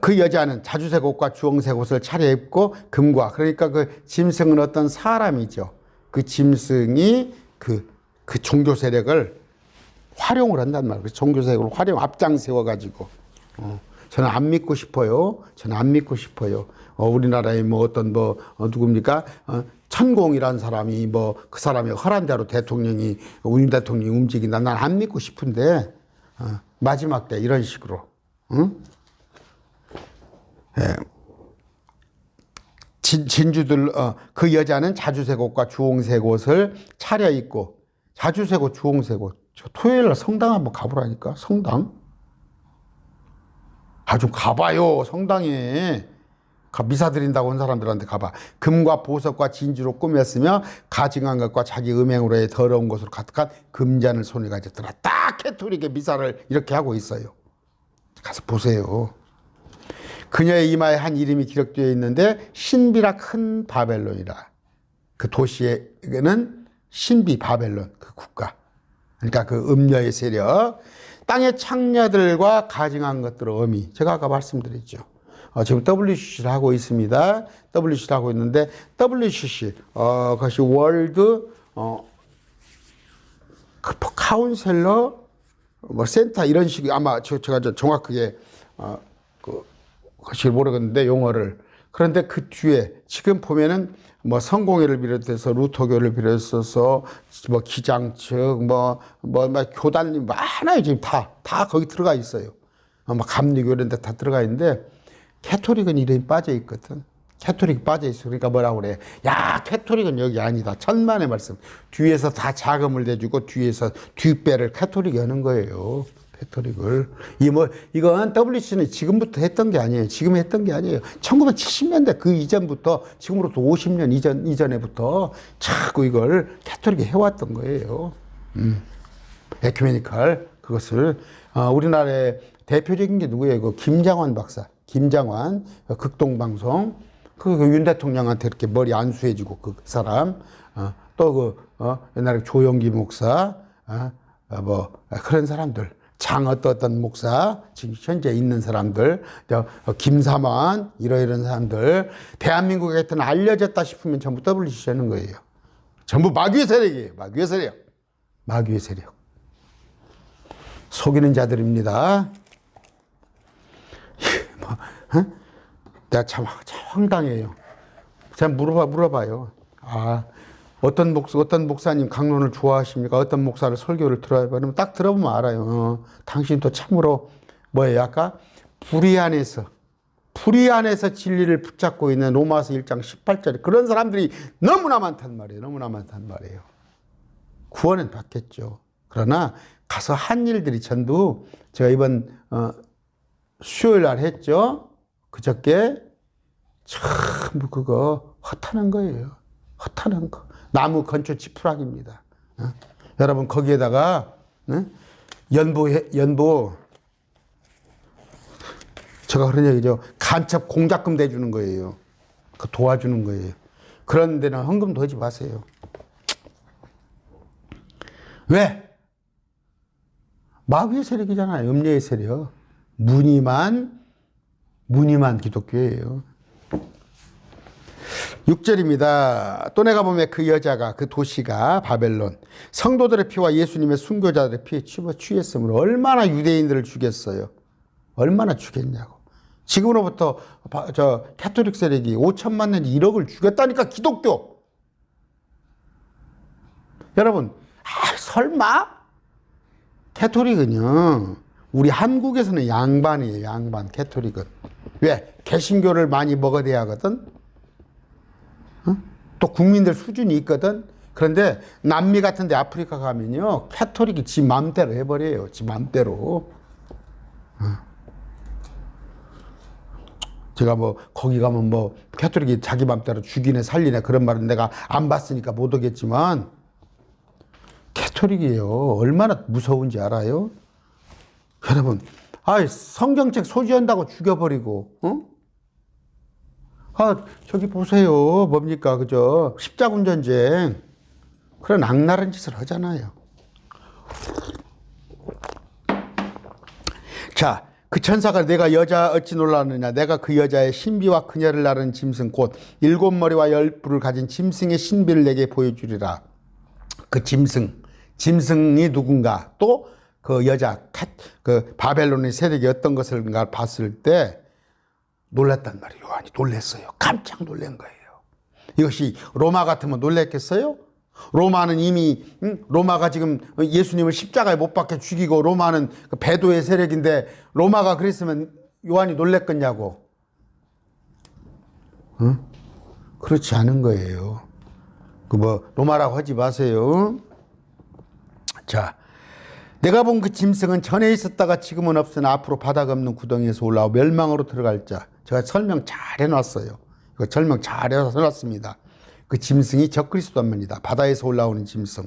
그 여자는 자주색 옷과 주홍색 옷을 차려입고 금과, 그러니까 그 짐승은 어떤 사람이죠. 그 짐승이 그 종교 세력을 활용을 한단 말이에요. 종교 세력을 앞장 세워가지고. 저는 안 믿고 싶어요. 저는 안 믿고 싶어요. 우리나라에 뭐 어떤 누굽니까? 천공이라는 사람이 그 사람의 허란 대로 우리 대통령이 움직인다. 난 안 믿고 싶은데, 마지막 때 이런 식으로. 응? 예. 진주들, 그 여자는 자주색 옷과 주홍색 옷을 차려입고, 자주색 옷, 주홍색 옷. 저 토요일날 성당 한번 가보라니까, 성당. 좀 가봐요, 성당에. 미사 드린다고 온 사람들한테 가봐. 금과 보석과 진주로 꾸몄으며 가증한 것과 자기 음행으로의 더러운 것으로 가득한 금잔을 손에 가졌더라. 딱 캐토릭의 미사를 이렇게 하고 있어요. 가서 보세요. 그녀의 이마에 한 이름이 기록되어 있는데 신비라 큰 바벨론이라. 그 도시에는 신비 바벨론, 그 국가. 그러니까 그 음녀의 세력. 땅의 창녀들과 가증한 것들의 어미. 제가 아까 말씀드렸죠. 지금 WCC를 하고 있습니다. WCC를 하고 있는데, WCC, 그것이 월드, 카운셀러, 센터, 이런 식이 아마 제가 정확하게, 그것이 모르겠는데, 용어를. 그런데 그 뒤에, 지금 보면은, 성공회를 비롯해서 루터교를 비롯해서 기장 측, 교단님 많아요. 지금 다 거기 들어가 있어요. 감리교 이런 데 다 들어가 있는데, 캐토릭은 이름이 빠져 있거든. 캐토릭이 빠져 있어. 그러니까 뭐라고 그래? 야, 캐토릭은 여기 아니다. 천만의 말씀. 뒤에서 다 자금을 대주고 뒤에서 뒷배를 캐토릭이 하는 거예요. 캐토릭을. 이건 WC는 지금부터 했던 게 아니에요. 지금 했던 게 아니에요. 1970년대 그 이전부터, 지금으로부터 50년 이전에부터 자꾸 이걸 캐토릭이 해왔던 거예요. 에큐메니컬, 그것을. 우리나라의 대표적인 게 누구예요? 그 김장환 박사. 김장환, 극동방송. 윤 대통령한테 이렇게 머리 안수해주고 그 사람. 옛날에 조영기 목사. 그런 사람들. 어떤 목사, 지금 현재 있는 사람들, 김삼환, 이런 사람들, 대한민국에 하여튼 알려졌다 싶으면 전부 WCC 하는 거예요. 전부 마귀의 세력이에요. 마귀의 세력. 마귀의 세력. 속이는 자들입니다. 내가 참 황당해요. 제가 물어봐요. 어떤 목사님 강론을 좋아하십니까? 어떤 목사를 설교를 들어요? 그러면 딱 들어보면 알아요. 당신도 참으로 뭐예요? 아까 불의 안에서 진리를 붙잡고 있는 로마서 1장 18절에 그런 사람들이 너무나 많단 말이에요. 너무나 많단 말이에요. 구원은 받겠죠. 그러나 가서 한 일들이 전부 제가 이번 수요일 날 했죠. 그저께 전부 그거 헛하는 거예요. 헛하는 거. 나무 건초 지푸라기입니다. 여러분 거기에다가 연보 제가 그런 얘기죠. 간첩 공작금 대주는 거예요. 그 도와주는 거예요. 그런 데는 헌금 넣지 마세요. 왜? 마귀의 세력이잖아요. 음녀의 세력. 무늬만 기독교예요. 6절입니다. 또 내가 보면 그 여자가 그 도시가 바벨론 성도들의 피와 예수님의 순교자들의 피에 취했으므로 얼마나 유대인들을 죽였어요. 얼마나 죽였냐고. 지금으로부터 저 캐톨릭 세력이 5천만 년 1억을 죽였다니까 기독교. 여러분 설마? 캐톨릭은요 우리 한국에서는 양반이에요. 양반 캐톨릭은. 왜? 개신교를 많이 먹어대야 하거든. 또 국민들 수준이 있거든. 그런데 남미 같은 데 아프리카 가면요 캐톨릭이 지 맘대로 해버려요. 지 맘대로. 제가 뭐 거기 가면 뭐 캐톨릭이 자기 맘대로 죽이네 살리네 그런 말은 내가 안 봤으니까 못 오겠지만 캐톨릭이에요. 얼마나 무서운지 알아요? 여러분 성경책 소지한다고 죽여버리고 저기 보세요. 뭡니까 그죠? 십자군 전쟁 그런 악랄한 짓을 하잖아요. 자, 그 천사가 내가 여자 어찌 놀라느냐 내가 그 여자의 신비와 그녀를 나르는 짐승 곧 7머리와 10뿔을 가진 짐승의 신비를 내게 보여주리라. 그 짐승이 누군가 또 그 여자 그 바벨론의 세력이 어떤 것을가 봤을 때 놀랐단 말이에요. 요한이 놀랐어요. 깜짝 놀란 거예요. 이것이 로마 같으면 놀랐겠어요? 로마는 이미 로마가 지금 예수님을 십자가에 못 박혀 죽이고 로마는 배도의 세력인데 로마가 그랬으면 요한이 놀랬겠냐고. 그렇지 않은 거예요. 로마라고 하지 마세요. 자, 내가 본 그 짐승은 전에 있었다가 지금은 없으나 앞으로 바닥 없는 구덩이에서 올라와 멸망으로 들어갈 자. 제가 설명 잘 해놨어요. 이거 설명 잘 해놨습니다. 그 짐승이 적그리스도입니다. 바다에서 올라오는 짐승.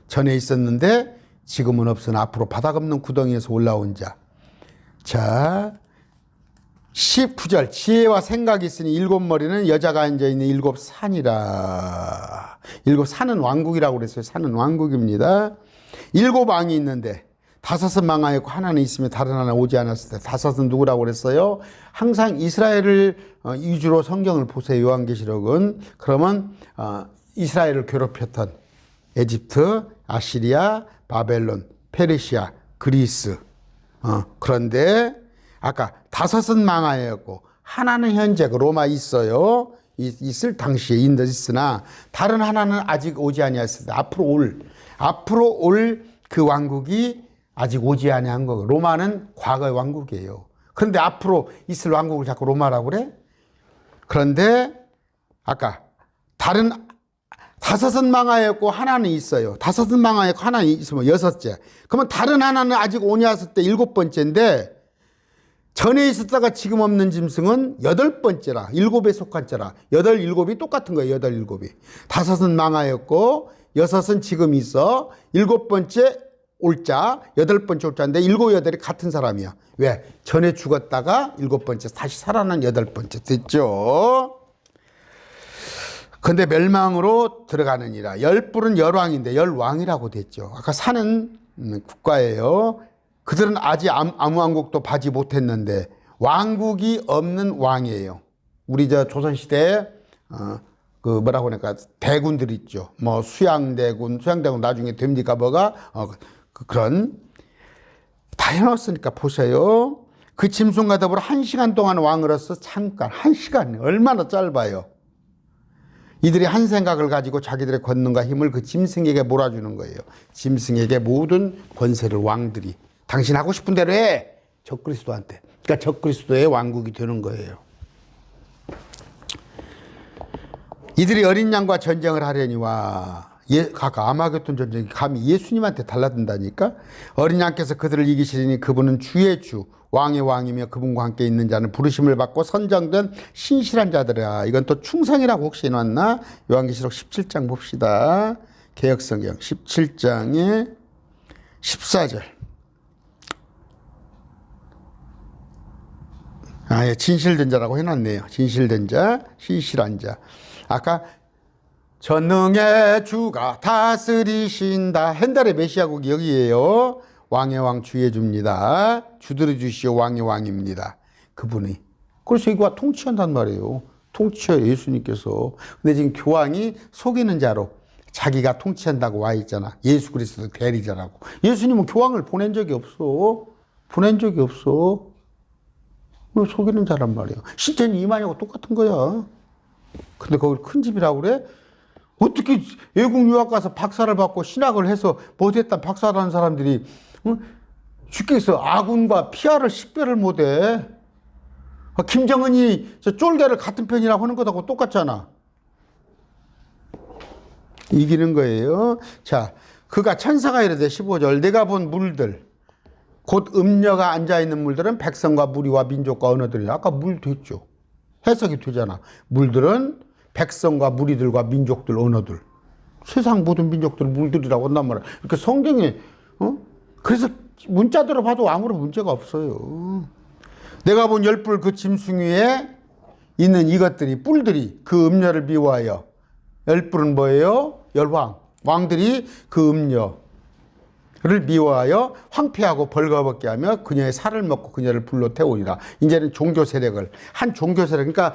전에 있었는데 지금은 없으나 앞으로 바닥 없는 구덩이에서 올라온 자. 자, 19절 지혜와 생각이 있으니 7머리는 여자가 앉아있는 7산이라. 7산은 왕국이라고 그랬어요. 산은 왕국입니다. 7왕이 있는데 5은 망하였고 하나는 있으며 다른 하나 오지 않았을 때 5은 누구라고 그랬어요? 항상 이스라엘을 위주로 성경을 보세요. 요한계시록은. 그러면 이스라엘을 괴롭혔던 에집트, 아시리아, 바벨론, 페르시아, 그리스. 그런데 아까 5은 망하였고 하나는 현재 로마 있어요. 있을 당시에 있으나 다른 하나는 아직 오지 아니하였을 때 앞으로 올 그 왕국이 아직 오지 아니한 거고 로마는 과거의 왕국이에요. 그런데 앞으로 있을 왕국을 자꾸 로마라고 그래? 그런데 아까 다른 5은 망하였고 하나는 있어요. 5은 망하였고 하나는 있으면 6째. 그러면 다른 하나는 아직 오지 않았을 때 7번째인데 전에 있었다가 지금 없는 짐승은 8번째라. 7에 속한 자라. 8, 7이 똑같은 거예요. 8, 7이. 5은 망하였고 6은 지금 있어. 7번째 올자, 8번째 올자인데 7, 8이 같은 사람이야. 왜? 전에 죽었다가 7번째 다시 살아난 8번째 됐죠. 근데 멸망으로 들어가느니라. 10뿔은 열왕인데 열왕이라고 됐죠. 아까 산은 국가예요. 그들은 아직 아무 왕국도 봐지 못했는데 왕국이 없는 왕이에요. 우리 조선시대에 뭐라고 하니까 대군들 있죠. 뭐 수양대군 나중에 됩니까 뭐가 그런 다 해놨으니까 보세요. 그 짐승과 더불어 1시간 동안 왕으로서 잠깐 1시간 얼마나 짧아요. 이들이 한 생각을 가지고 자기들의 권능과 힘을 그 짐승에게 몰아주는 거예요. 짐승에게 모든 권세를 왕들이 당신 하고 싶은 대로 해. 적그리스도한테. 그러니까 적그리스도의 왕국이 되는 거예요. 이들이 어린 양과 전쟁을 하려니와 아까 아마겟돈 전쟁이 감히 예수님한테 달라든다니까. 어린 양께서 그들을 이기시리니 그분은 주의 주 왕의 왕이며 그분과 함께 있는 자는 부르심을 받고 선정된 신실한 자들이라. 이건 또 충성이라고 혹시 해놨나? 요한계시록 17장 봅시다. 개역성경 17장에 14절. 예, 진실된 자라고 해놨네요. 진실된 자, 신실한 자. 아까 전능의 주가 다스리신다. hen달의 메시아국이 여기에요. 왕의 왕 주의 주입니다. 주들의 주시오 왕의 왕입니다. 그분이. 그래서 이거 통치한단 말이에요. 통치해요 예수님께서. 근데 지금 교황이 속이는 자로 자기가 통치한다고 와 있잖아. 예수 그리스도 대리자라고. 예수님은 교황을 보낸 적이 없어. 보낸 적이 없어. 속이는 자란 말이에요. 실제는 이만희하고 똑같은 거야. 근데 거기 큰 집이라고 그래? 어떻게 외국 유학 가서 박사를 받고 신학을 해서 못했다 박사라는 사람들이 쉽게서 아군과 피아를 식별을 못해. 김정은이 저 쫄개를 같은 편이라고 하는 것하고 똑같잖아. 이기는 거예요. 자, 그가 천사가 이르되 15절 내가 본 물들 곧 음녀가 앉아있는 물들은 백성과 무리와 민족과 언어들이야. 아까 물 됐죠. 해석이 되잖아. 물들은 백성과 무리들과 민족들, 언어들. 세상 모든 민족들 물들이라고 한단 말이야. 이렇게 성경에, 그래서 문자대로 봐도 아무런 문제가 없어요. 내가 본 열불 그 짐승 위에 있는 이것들이, 뿔들이 그 음녀를 미워하여. 열불은 뭐예요? 열왕. 왕들이 그 음녀. 를 미워하여 황폐하고 벌거벗게 하며 그녀의 살을 먹고 그녀를 불로 태우리라. 이제는 종교 세력을 한 종교 세력 그러니까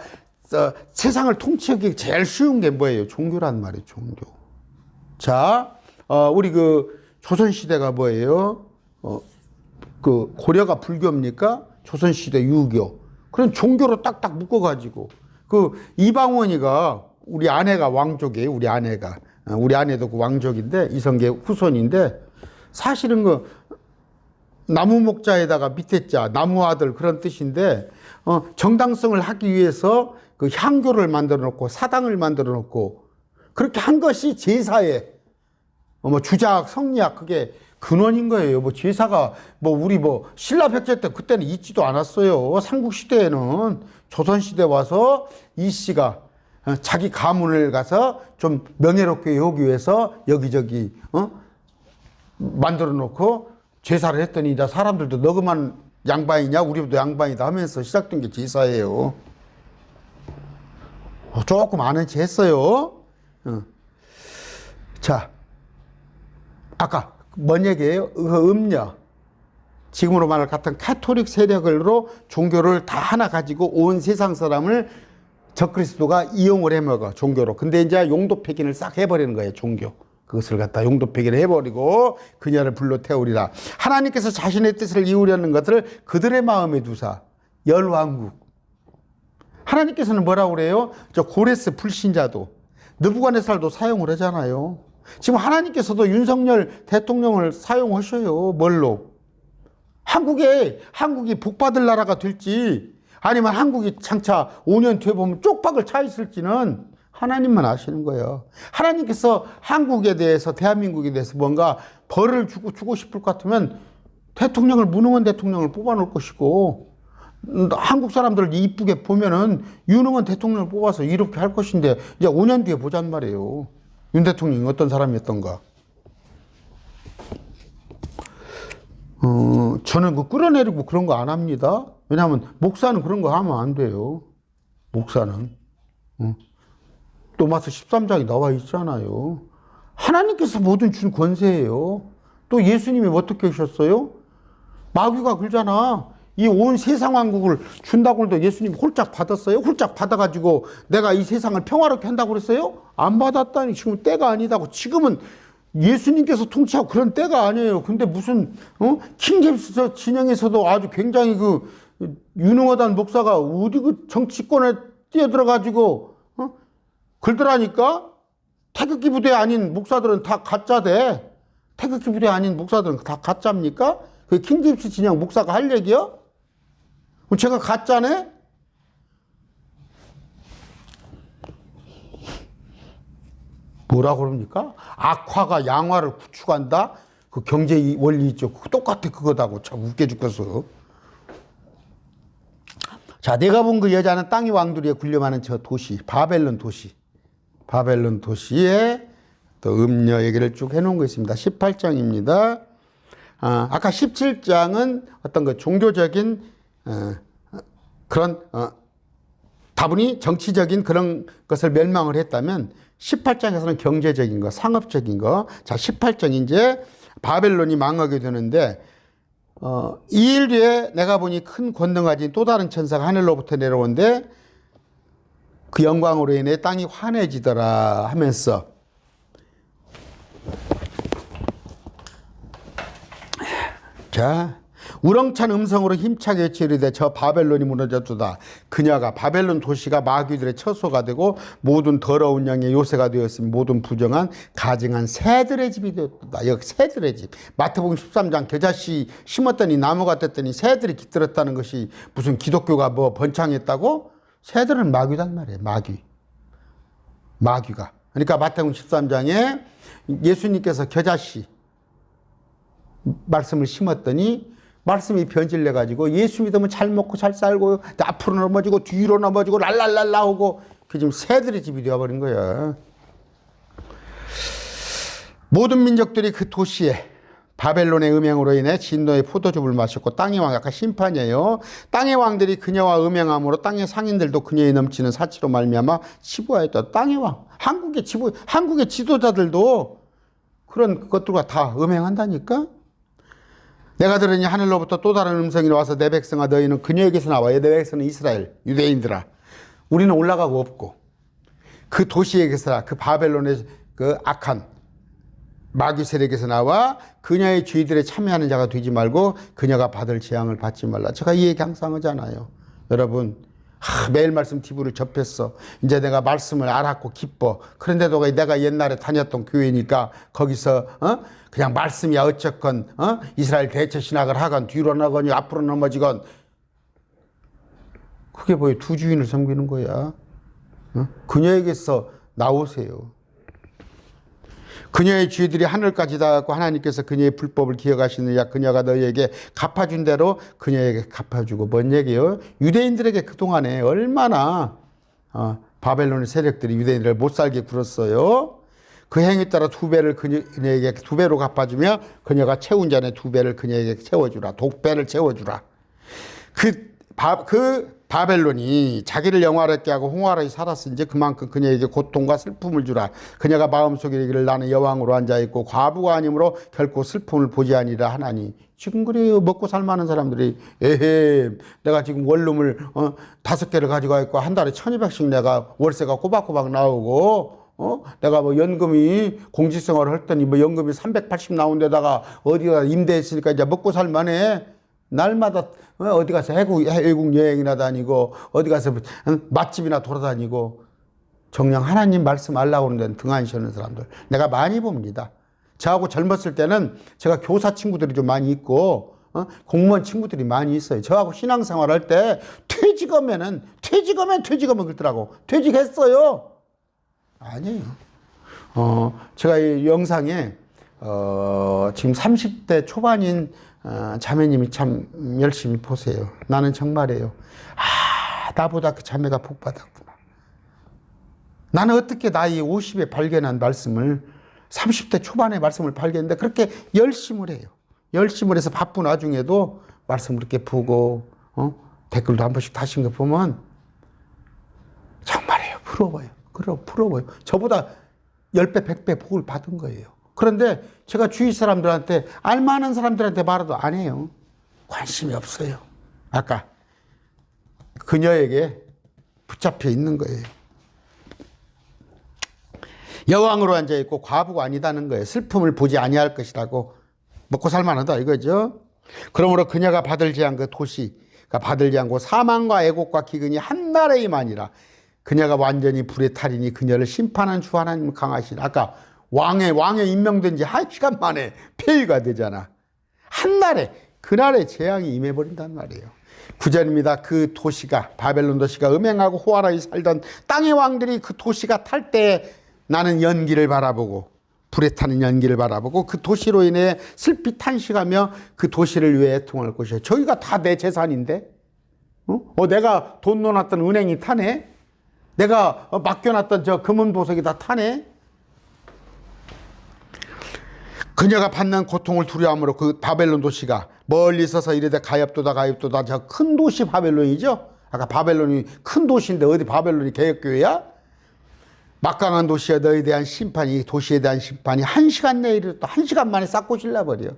세상을 통치하기 제일 쉬운 게 뭐예요? 종교란 말이에요. 종교. 자, 우리 그 조선 시대가 뭐예요? 그 고려가 불교입니까? 조선 시대 유교. 그런 종교로 딱딱 묶어가지고 그 이방원이가 우리 아내가 왕족이에요. 우리 아내도 그 왕족인데 이성계 후손인데. 사실은 그 나무 목자에다가 밑에 자 나무 아들 그런 뜻인데 정당성을 하기 위해서 그 향교를 만들어 놓고 사당을 만들어 놓고 그렇게 한 것이 제사에 뭐 주작 성리학 그게 근원인 거예요. 뭐 제사가 뭐 우리 뭐 신라 백제 때 그때는 있지도 않았어요. 삼국 시대에는 조선 시대 와서 이 씨가 자기 가문을 가서 좀 명예롭게 여기 위해서 여기저기 만들어 놓고 제사를 했더니 이제 사람들도 너 그만 양반이냐 우리도 양반이다 하면서 시작된 게 제사예요. 조금 아는 체 했어요. 자, 아까 뭔 얘기예요? 그 음녀. 지금으로 말할 같은 카톨릭 세력으로 종교를 다 하나 가지고 온 세상 사람을 적그리스도가 이용을 해먹어 종교로. 근데 이제 용도 폐기를 싹 해버리는 거예요. 종교. 그것을 갖다 용도 폐기를 해버리고 그녀를 불로 태우리라. 하나님께서 자신의 뜻을 이루려는 것들을 그들의 마음에 두사. 열왕국. 하나님께서는 뭐라고 그래요? 저 고레스 불신자도 느부갓네살도 사용을 하잖아요. 지금 하나님께서도 윤석열 대통령을 사용하셔요. 뭘로? 한국이 복받을 나라가 될지 아니면 한국이 장차 5년 뒤에 보면 쪽박을 차 있을지는 하나님만 아시는 거예요. 하나님께서 한국에 대해서 대한민국에 대해서 뭔가 벌을 주고 싶을 것 같으면 대통령을 무능한 대통령을 뽑아놓을 것이고 한국 사람들을 이쁘게 보면은 유능한 대통령을 뽑아서 이렇게 할 것인데 이제 5년 뒤에 보잔 말이에요. 윤 대통령이 어떤 사람이었던가. 저는 그 끌어내리고 그런 거 안 합니다. 왜냐하면 목사는 그런 거 하면 안 돼요. 목사는. 로마서 13장이 나와 있잖아요. 하나님께서 모든 준 권세예요. 또 예수님이 어떻게 하셨어요? 마귀가 그러잖아. 이 온 세상 왕국을 준다고 해도 예수님 홀짝 받았어요? 홀짝 받아가지고 내가 이 세상을 평화롭게 한다고 그랬어요? 안 받았다니. 지금 때가 아니다고. 지금은 예수님께서 통치하고 그런 때가 아니에요. 근데 무슨 킹제임스 진영에서도 아주 굉장히 그 유능하다는 목사가 어디 그 정치권에 뛰어들어가지고 그러더라니까. 태극기 부대 아닌 목사들은 다 가짜대. 태극기 부대 아닌 목사들은 다 가짜입니까? 그 킹제임스 진영 목사가 할 얘기요? 그럼 제가 가짜네? 뭐라 그럽니까? 악화가 양화를 구축한다? 그 경제 원리 있죠. 똑같아 그거다고. 참 웃겨 죽겠어. 자, 내가 본 그 여자는 땅의 왕들에 군림하는 저 도시, 바벨론 도시. 바벨론 도시에 또 음녀 얘기를 쭉 해놓은 거 있습니다. 18장입니다. 아까 17장은 어떤 그 종교적인 그런 다분히 정치적인 그런 것을 멸망을 했다면 18장에서는 경제적인 거, 상업적인 거. 자, 18장 이제 바벨론이 망하게 되는데 2일 뒤에 내가 보니 큰 권능 가진 또 다른 천사가 하늘로부터 내려오는데 그 영광으로 인해 땅이 환해지더라 하면서 자, 우렁찬 음성으로 힘차게 외치리되 저 바벨론이 무너졌도다. 그녀가 바벨론 도시가 마귀들의 처소가 되고 모든 더러운 양의 요새가 되었으며 모든 부정한 가증한 새들의 집이 되었다. 여기 새들의 집. 마태복음 13장 겨자씨 심었더니 나무가 됐더니 새들이 깃들었다는 것이 무슨 기독교가 뭐 번창했다고? 새들은 마귀단 말이에요. 마귀가. 그러니까 마태복음 13장에 예수님께서 겨자씨 말씀을 심었더니 말씀이 변질돼 가지고 예수 믿으면 잘 먹고 잘 살고 앞으로 넘어지고 뒤로 넘어지고 랄랄랄라 하고 그 지금 새들의 집이 되어버린 거야. 모든 민족들이 그 도시에 바벨론의 음행으로 인해 진노의 포도즙을 마셨고 땅의 왕, 아까 심판이에요. 땅의 왕들이 그녀와 음행함으로 땅의 상인들도 그녀의 넘치는 사치로 말미암아 치부하였다. 땅의 왕, 한국의 지도자들도 그런 것들과 다 음행한다니까. 내가 들으니 하늘로부터 또 다른 음성이 와서 내 백성아 너희는 그녀에게서 나와요. 내 백성은 이스라엘 유대인들아. 우리는 올라가고 없고 그 도시에게서 그 바벨론의 그 악한 마귀 세력에서 나와 그녀의 죄들에 참여하는 자가 되지 말고 그녀가 받을 재앙을 받지 말라. 제가 이 얘기 항상 하잖아요. 여러분 매일 말씀 TV를 접했어. 이제 내가 말씀을 알았고 기뻐. 그런데도 내가 옛날에 다녔던 교회니까 거기서 그냥 말씀이야 어쨌건 이스라엘 대체 신학을 하건 뒤로 나거니 앞으로 넘어지건 그게 뭐예요? 두 주인을 섬기는 거야. 그녀에게서 나오세요. 그녀의 죄들이 하늘까지 닿았고 하나님께서 그녀의 불법을 기억하시느냐. 그녀가 너희에게 갚아준 대로 그녀에게 갚아주고. 뭔 얘기예요? 유대인들에게 그동안에 얼마나 바벨론의 세력들이 유대인들을 못살게 굴었어요. 그 행위에 따라 두 배를 그녀에게 두 배로 갚아주며 그녀가 채운 잔에 두 배를 그녀에게 채워주라. 독배를 채워주라. 그 바벨론이 자기를 영화롭게 하고 홍화롭게 살았으니 그만큼 그녀에게 고통과 슬픔을 주라. 그녀가 마음속에 이르기를 나는 여왕으로 앉아있고 과부가 아니므로 결코 슬픔을 보지 아니라 하나니. 지금 그래요. 먹고 살만한 사람들이 에헤 내가 지금 원룸을 5개를 가지고 있고 한 달에 1,200씩 내가 월세가 꼬박꼬박 나오고 내가 뭐 연금이 공직생활을 했더니 뭐 연금이 380 나온 데다가 어디가 임대했으니까 이제 먹고 살만해. 날마다 어디 가서 외국 여행이나 다니고 어디 가서 맛집이나 돌아다니고 정녕 하나님 말씀 알라고 하는 데는 등 안 쉬는 사람들 내가 많이 봅니다. 저하고 젊었을 때는 제가 교사 친구들이 좀 많이 있고 공무원 친구들이 많이 있어요. 저하고 신앙생활 할 때 퇴직하면 그러더라고. 퇴직했어요. 아니에요. 제가 이 영상에 지금 30대 초반인 자매님이 참 열심히 보세요. 나는 정말이에요. 나보다 그 자매가 복 받았구나. 나는 어떻게 나이 50에 발견한 말씀을 30대 초반의 말씀을 발견했는데 그렇게 열심을 해요. 열심을 해서 바쁜 와중에도 말씀을 이렇게 보고 댓글도 한 번씩 다신 거 보면 정말이에요. 부러워요. 부러워요. 저보다 10배, 100배 복을 받은 거예요. 그런데 제가 주위 사람들한테 알만한 사람들한테 말해도 안 해요. 관심이 없어요. 아까 그녀에게 붙잡혀 있는 거예요. 여왕으로 앉아있고 과부가 아니다는 거예요. 슬픔을 보지 아니할 것이라고. 먹고 살만하다 이거죠. 그러므로 그녀가 받을 재앙 그 도시가 받을 재앙고 사망과 애곡과 기근이 한 날에만이라. 그녀가 완전히 불에 타리니 그녀를 심판한 주 하나님 강하시니. 아까 왕에 임명된 지 1시간 만에 폐위가 되잖아. 한날에 그날에 재앙이 임해버린단 말이에요. 9절입니다. 그 도시가 바벨론 도시가 음행하고 호화라이 살던 땅의 왕들이 그 도시가 탈 때 나는 연기를 바라보고 불에 타는 연기를 바라보고 그 도시로 인해 슬피 탄식하며 그 도시를 위해 애통할 것이요. 저기가 다 내 재산인데 내가 돈 넣어놨던 은행이 타네. 내가 맡겨놨던 저 금은 보석이 다 타네. 그녀가 받는 고통을 두려움으로 그 바벨론 도시가 멀리 서서 이르되 가엾도다 가엾도다. 저 큰 도시 바벨론이죠. 아까 바벨론이 큰 도시인데 어디 바벨론이 개혁교회야? 막강한 도시에 너에 대한 심판이 도시에 대한 심판이 1시간 내에 이르렀다. 1시간 만에 싹 고질러버려.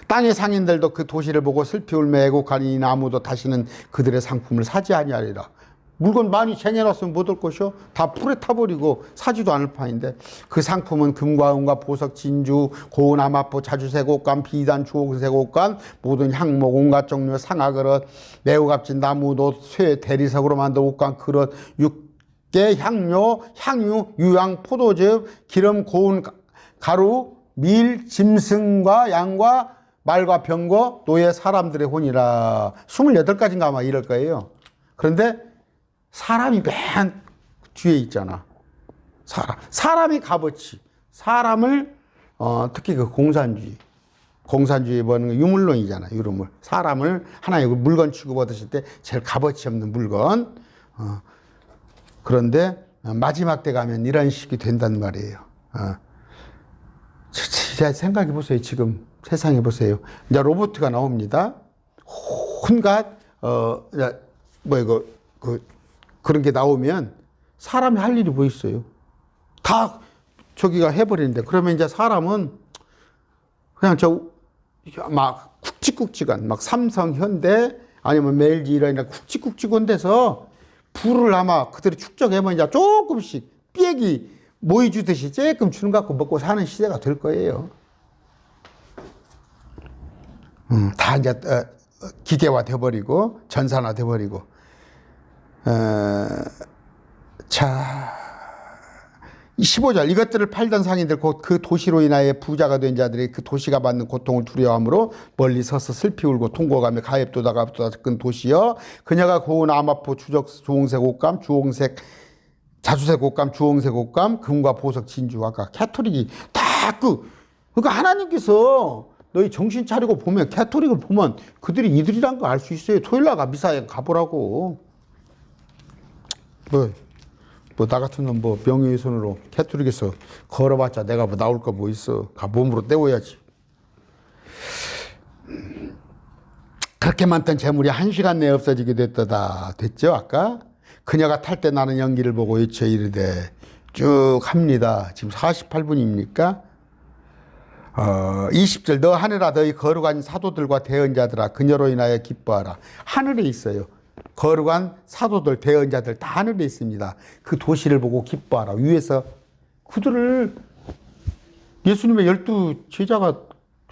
땅의 상인들도 그 도시를 보고 슬피 울며 애곡하니 아무도 다시는 그들의 상품을 사지 아니하리라. 물건 많이 쟁여놨으면 못 올 것이요. 다 불에 타버리고 사지도 않을 판인데 그 상품은 금과 은과 보석, 진주, 고운 아마포, 자주색 옷감, 비단, 주홍색 옷감, 모든 향목, 온갖 종류의 상아그릇, 매우 값진 나무, 놋, 쇠, 대리석으로 만든 옷감, 그릇, 육개, 향료, 향유, 유향, 포도즙, 기름, 고운 가루, 밀, 짐승과 양과 말과 병거, 노예, 사람들의 혼이라. 28가지인가 아마 이럴 거예요. 그런데 사람이 맨 뒤에 있잖아. 사람이 값어치. 사람을 특히 그 공산주의 뭐는 유물론이잖아. 유물. 사람을 하나의 물건 취급받으실 때 제일 값어치 없는 물건. 그런데 마지막 때 가면 이런 식이 된단 말이에요. 진짜 생각해 보세요. 지금 세상에 보세요. 이제 로봇가 나옵니다. 온갖 그런 게 나오면 사람이 할 일이 뭐 있어요? 다 저기가 해버리는데, 그러면 이제 사람은 그냥 막 굵직굵직한 막 삼성, 현대 아니면 LG 이런 굵직굵직한 데서 불을 아마 그들이 축적해면 이제 조금씩 삐액이 모이 주듯이 조금 주는 것 갖고 먹고 사는 시대가 될 거예요. 다 이제 기계화 돼버리고 전산화 돼버리고. 자, 15절 이것들을 팔던 상인들 곧 그 도시로 인하여 부자가 된 자들이 그 도시가 받는 고통을 두려워함으로 멀리 서서 슬피 울고 통곡하며 가엾도다 가엾도다 큰 도시여 그녀가 고운 아마포 주홍색 옷감 주홍색 자주색 옷감 주홍색 옷감 금과 보석 진주. 아까 캐토릭이 다 그러니까 하나님께서 너희 정신 차리고 보면 캐토릭을 보면 그들이 이들이란 거 알 수 있어요. 토요일 날 미사에 가보라고. 나 같은 놈 명예훼손으로 캐토릭에서 걸어봤자 내가 나올 거 뭐 있어. 몸으로 때워야지. 그렇게 많던 재물이 1시간 내에 없어지게 됐죠. 아까 그녀가 탈 때 나는 연기를 보고 외쳐 이르되 쭉 합니다. 지금 48분입니까? 20절 너 하늘아 너희 거룩한 사도들과 대언자들아 그녀로 인하여 기뻐하라. 하늘에 있어요. 거룩한 사도들, 대언자들 다 하늘에 있습니다. 그 도시를 보고 기뻐하라. 위에서 그들을 예수님의 12 제자가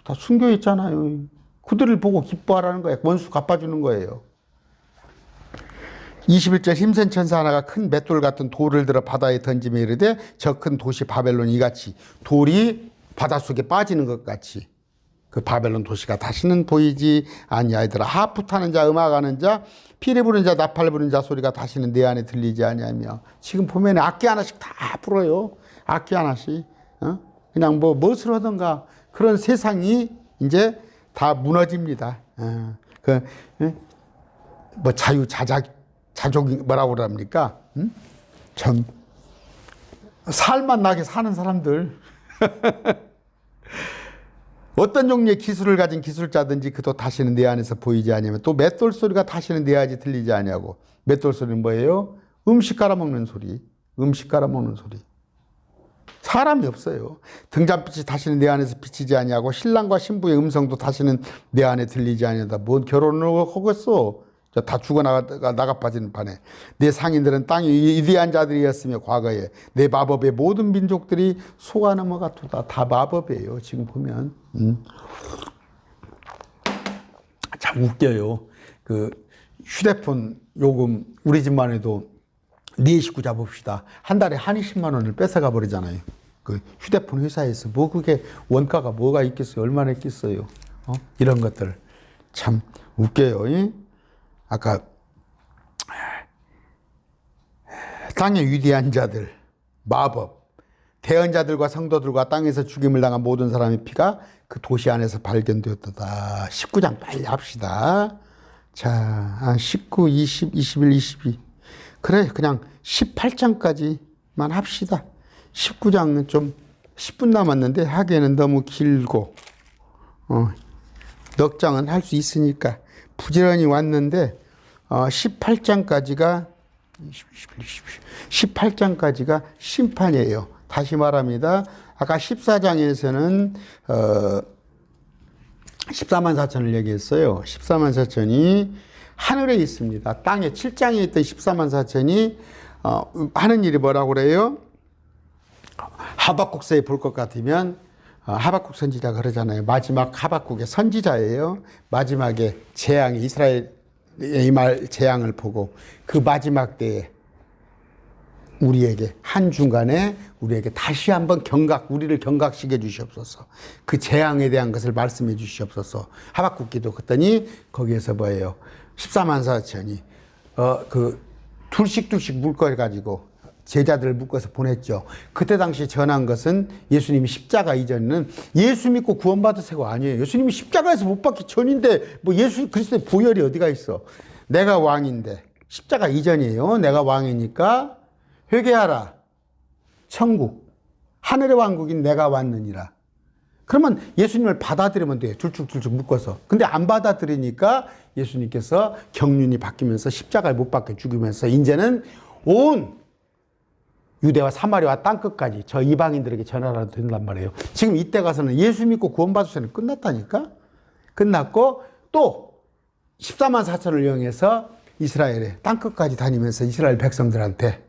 다 순교했잖아요. 그들을 보고 기뻐하라는 거예요. 원수 갚아주는 거예요. 21절 힘센 천사 하나가 큰 맷돌 같은 돌을 들어 바다에 던지며 이르되 저 큰 도시 바벨론 이같이 돌이 바닷속에 빠지는 것 같이 그 바벨론 도시가 다시는 보이지 아니하더라. 하프 타는 자, 음악하는 자, 피리 부는 자, 나팔 부는 자 소리가 다시는 내 안에 들리지 아니하며. 지금 보면 악기 하나씩 다 불어요. 악기 하나씩. 그냥 무엇을 하던가 그런 세상이 이제 다 무너집니다. 자족이 뭐라고 그럽니까? 참 살만 나게 사는 사람들. 어떤 종류의 기술을 가진 기술자든지 그도 다시는 내 안에서 보이지 아니하면 또 맷돌 소리가 다시는 내 안에 들리지 아니하고. 맷돌 소리는 뭐예요? 음식 깔아먹는 소리. 음식 깔아먹는 소리. 사람이 없어요. 등잔빛이 다시는 내 안에서 비치지 아니하고 신랑과 신부의 음성도 다시는 내 안에 들리지 아니하다. 뭔 결혼을 하겠어? 다 죽어 나가 빠지는 판에 내 상인들은 땅에 위대한 자들이었으며 과거에 내 마법의 모든 민족들이 속아 넘어갔도다. 다 마법이에요. 지금 보면 참 웃겨요. 그 휴대폰 요금 우리 집만 해도 네 식구 잡읍시다. 한 달에 한 20만 원을 뺏어가 버리잖아요. 그 휴대폰 회사에서 뭐 그게 원가가 뭐가 있겠어요? 얼마나 있겠어요? 이런 것들 참 웃겨요. 아까 땅의 위대한 자들, 마법, 대언자들과 성도들과 땅에서 죽임을 당한 모든 사람의 피가 그 도시 안에서 발견되었다. 19장 빨리 합시다. 자, 19, 20, 21, 22. 그래, 그냥 18장까지만 합시다. 19장은 좀 10분 남았는데 하기에는 너무 길고, 넉 장은 할 수 있으니까 부지런히 왔는데, 18장까지가 18장까지가 심판이에요. 다시 말합니다. 아까 14장에서는 14만 4천을 얘기했어요. 14만 4천이 하늘에 있습니다. 땅에 7장에 있던 14만 4천이 하는 일이 뭐라고 그래요? 하박국서에 볼 것 같으면 하박국 선지자가 그러잖아요. 마지막 하박국의 선지자예요. 마지막에 재앙이 이스라엘의 말 재앙을 보고 그 마지막 때에 우리에게 한중간에 우리에게 다시 한번 우리를 경각시켜 주시옵소서. 그 재앙에 대한 것을 말씀해 주시옵소서. 하박국 기도 그랬더니 거기에서 뭐예요? 14만 4천이 그 둘씩 물걸 가지고 제자들을 묶어서 보냈죠. 그때 당시 전한 것은 예수님이 십자가 이전에는 예수 믿고 구원받으세요 아니에요. 예수님이 십자가에서 못 박기 전인데 뭐 예수 그리스도의 보혈이 어디가 있어. 내가 왕인데 십자가 이전이에요. 내가 왕이니까 회개하라. 천국 하늘의 왕국인 내가 왔느니라. 그러면 예수님을 받아들이면 돼요. 둘쭉 묶어서. 근데 안 받아들이니까 예수님께서 경륜이 바뀌면서 십자가를 못 박혀 죽으면서 이제는 온 유대와 사마리아와 땅끝까지 저 이방인들에게 전하라도 된단 말이에요. 지금 이때 가서는 예수 믿고 구원받으셔는 끝났다니까. 끝났고 또 14만 4천을 이용해서 이스라엘의 땅끝까지 다니면서 이스라엘 백성들한테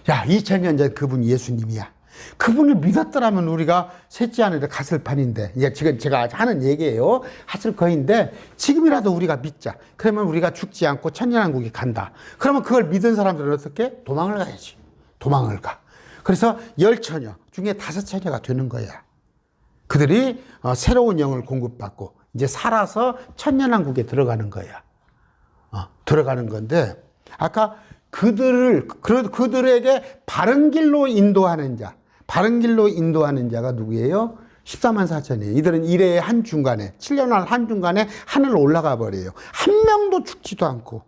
야 2000년 전 그분이 예수님이야. 그분을 믿었더라면 우리가 셋째 하늘에 갔을 판인데 이게 지금 제가 하는 얘기예요. 갔을 거인데 지금이라도 우리가 믿자. 그러면 우리가 죽지 않고 천년왕국에 간다. 그러면 그걸 믿은 사람들은 어떻게? 도망을 가야지. 도망을 가. 그래서 10처녀 중에 5처녀가 되는 거야. 그들이 새로운 영을 공급받고 이제 살아서 천년왕국에 들어가는 거야. 들어가는 건데 아까 그들에게 바른 길로 인도하는 자, 바른 길로 인도하는 자가 누구예요? 14만 4천이에요. 이들은 일해의 한중간에 7년할 한중간에 하늘로 올라가 버려요. 한 명도 죽지도 않고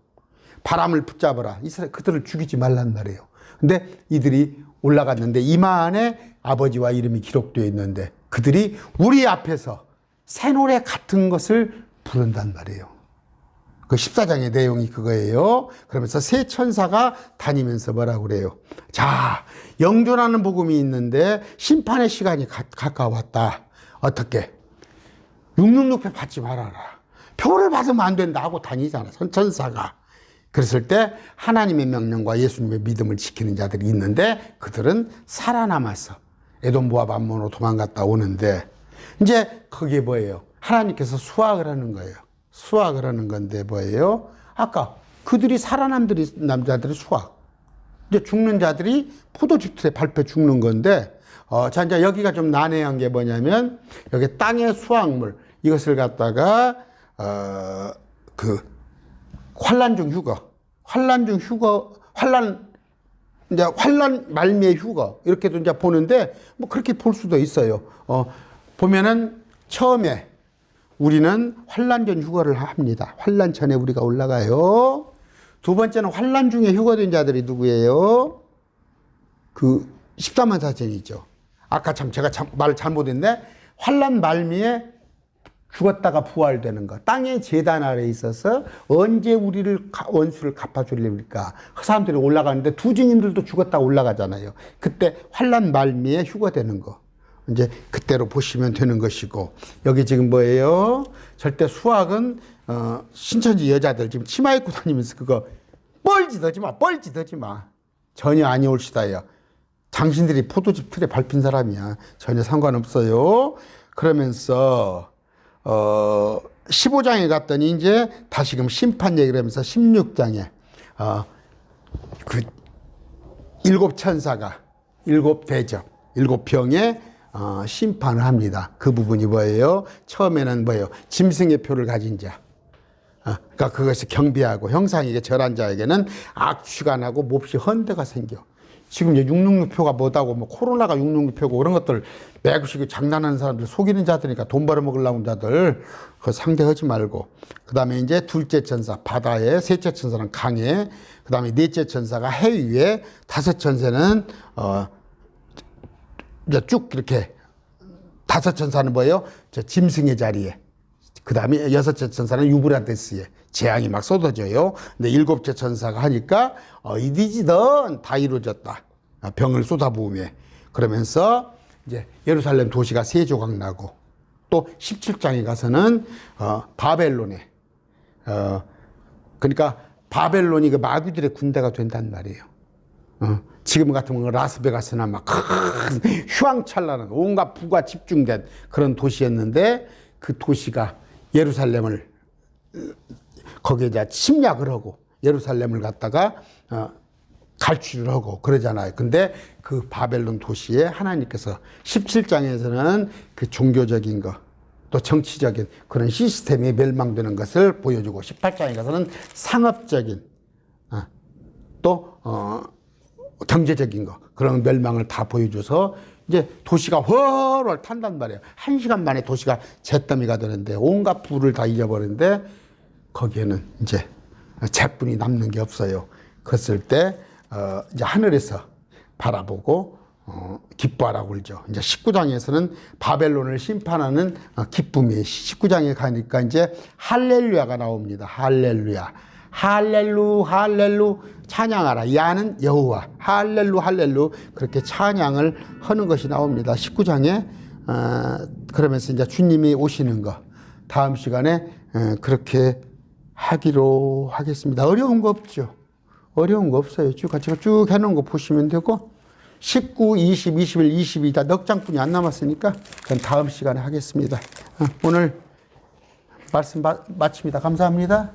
바람을 붙잡아라. 그들을 죽이지 말란 말이에요. 근데 이들이 올라갔는데 이마안에 아버지와 이름이 기록되어 있는데 그들이 우리 앞에서 새 노래 같은 것을 부른단 말이에요. 그 14장의 내용이 그거예요. 그러면서 세 천사가 다니면서 뭐라고 그래요? 자, 영존하는 복음이 있는데 심판의 시간이 가까웠다. 어떻게? 666배 받지 말아라. 표를 받으면 안 된다 하고 다니잖아. 천사가. 그랬을 때 하나님의 명령과 예수님의 믿음을 지키는 자들이 있는데 그들은 살아남아서 에돔 모압 암몬으로 도망갔다 오는데 이제 그게 뭐예요? 하나님께서 수확을 하는 거예요. 수확을 하는 건데 뭐예요? 아까 그들이 남자들이 수확. 이제 죽는 자들이 포도주 틀에 밟혀 죽는 건데 자 이제 여기가 좀 난해한 게 뭐냐면 여기 땅의 수확물 이것을 갖다가 그 환란 중 휴거, 환란 말미의 휴거 이렇게도 이제 보는데 뭐 그렇게 볼 수도 있어요. 보면은 처음에 우리는 환란 전 휴거를 합니다. 환란 전에 우리가 올라가요. 두 번째는 환란 중에 휴거된 자들이 누구예요? 그 14만 4천이죠. 아까 제가 말을 잘못했네. 환란 말미에 죽었다가 부활되는 거. 땅의 제단 아래에 있어서 언제 우리를 원수를 갚아줄랍니까? 그 사람들이 올라가는데 두 증인들도 죽었다가 올라가잖아요. 그때 환란 말미에 휴거되는 거. 이제 그때로 보시면 되는 것이고 여기 지금 뭐예요? 절대 수학은 신천지 여자들 지금 치마 입고 다니면서 그거 뻘짓하지 마. 전혀 아니올시다요. 당신들이 포도즙 틀에 밟힌 사람이야. 전혀 상관없어요. 그러면서 15장에 갔더니 이제 다시금 심판 얘기를 하면서 16장에 그 일곱 천사가 일곱 대접, 일곱 병에 심판을 합니다. 그 부분이 뭐예요? 처음에는 뭐예요? 짐승의 표를 가진 자. 그러니까 그것이 경비하고 형상에게 절한 자에게는 악취가 나고 몹시 헌대가 생겨. 지금 이제 666표가 뭐다고 뭐 코로나가 666표고 그런 것들 매구시고 장난하는 사람들 속이는 자들이니까 돈 벌어먹으려는 자들 그 상대하지 말고, 그 다음에 이제 둘째 천사 바다에, 셋째 천사는 강에, 그 다음에 넷째 천사가 해 위에, 다섯 천사는 이제 쭉 이렇게, 다섯 천사는 뭐예요? 저 짐승의 자리에, 그 다음에 여섯째 천사는 유브라데스에 재앙이 막 쏟아져요. 근데 일곱째 천사가 하니까 이디지던 다 이루어졌다. 병을 쏟아부음에. 그러면서 이제 예루살렘 도시가 세 조각 나고, 또 17장에 가서는 바벨론에 그러니까 바벨론이 그 마귀들의 군대가 된단 말이에요. 지금 같으면 라스베가스나 막 큰 휘황찬란한 온갖 부가 집중된 그런 도시였는데, 그 도시가 예루살렘을 거기에 이제 침략을 하고 예루살렘을 갖다가 갈취를 하고 그러잖아요. 근데 그 바벨론 도시에 하나님께서 17장에서는 그 종교적인 거, 또 정치적인 그런 시스템이 멸망되는 것을 보여주고, 18장에 가서는 상업적인 또 경제적인 거, 그런 멸망을 다 보여줘서 이제 도시가 훨훨 탄단 말이에요. 1시간 만에 도시가 잿더미가 되는데, 온갖 부를 다 잊어버리는데 거기에는 이제 재뿐이 남는 게 없어요. 그랬을 때 이제 하늘에서 바라보고 기뻐하라고 그러죠. 이제 19장에서는 바벨론을 심판하는 기쁨이, 19장에 가니까 이제 할렐루야가 나옵니다. 할렐루야. 할렐루 할렐루 찬양하라. 야는 여호와. 할렐루 할렐루 그렇게 찬양을 하는 것이 나옵니다. 19장에 그러면서 이제 주님이 오시는 거 다음 시간에 그렇게 하기로 하겠습니다. 어려운 거 없죠. 어려운 거 없어요. 쭉 같이 쭉 해놓은 거 보시면 되고, 19, 20, 21, 22 다 넉 장뿐이 안 남았으니까 그건 다음 시간에 하겠습니다. 오늘 말씀 마칩니다. 감사합니다.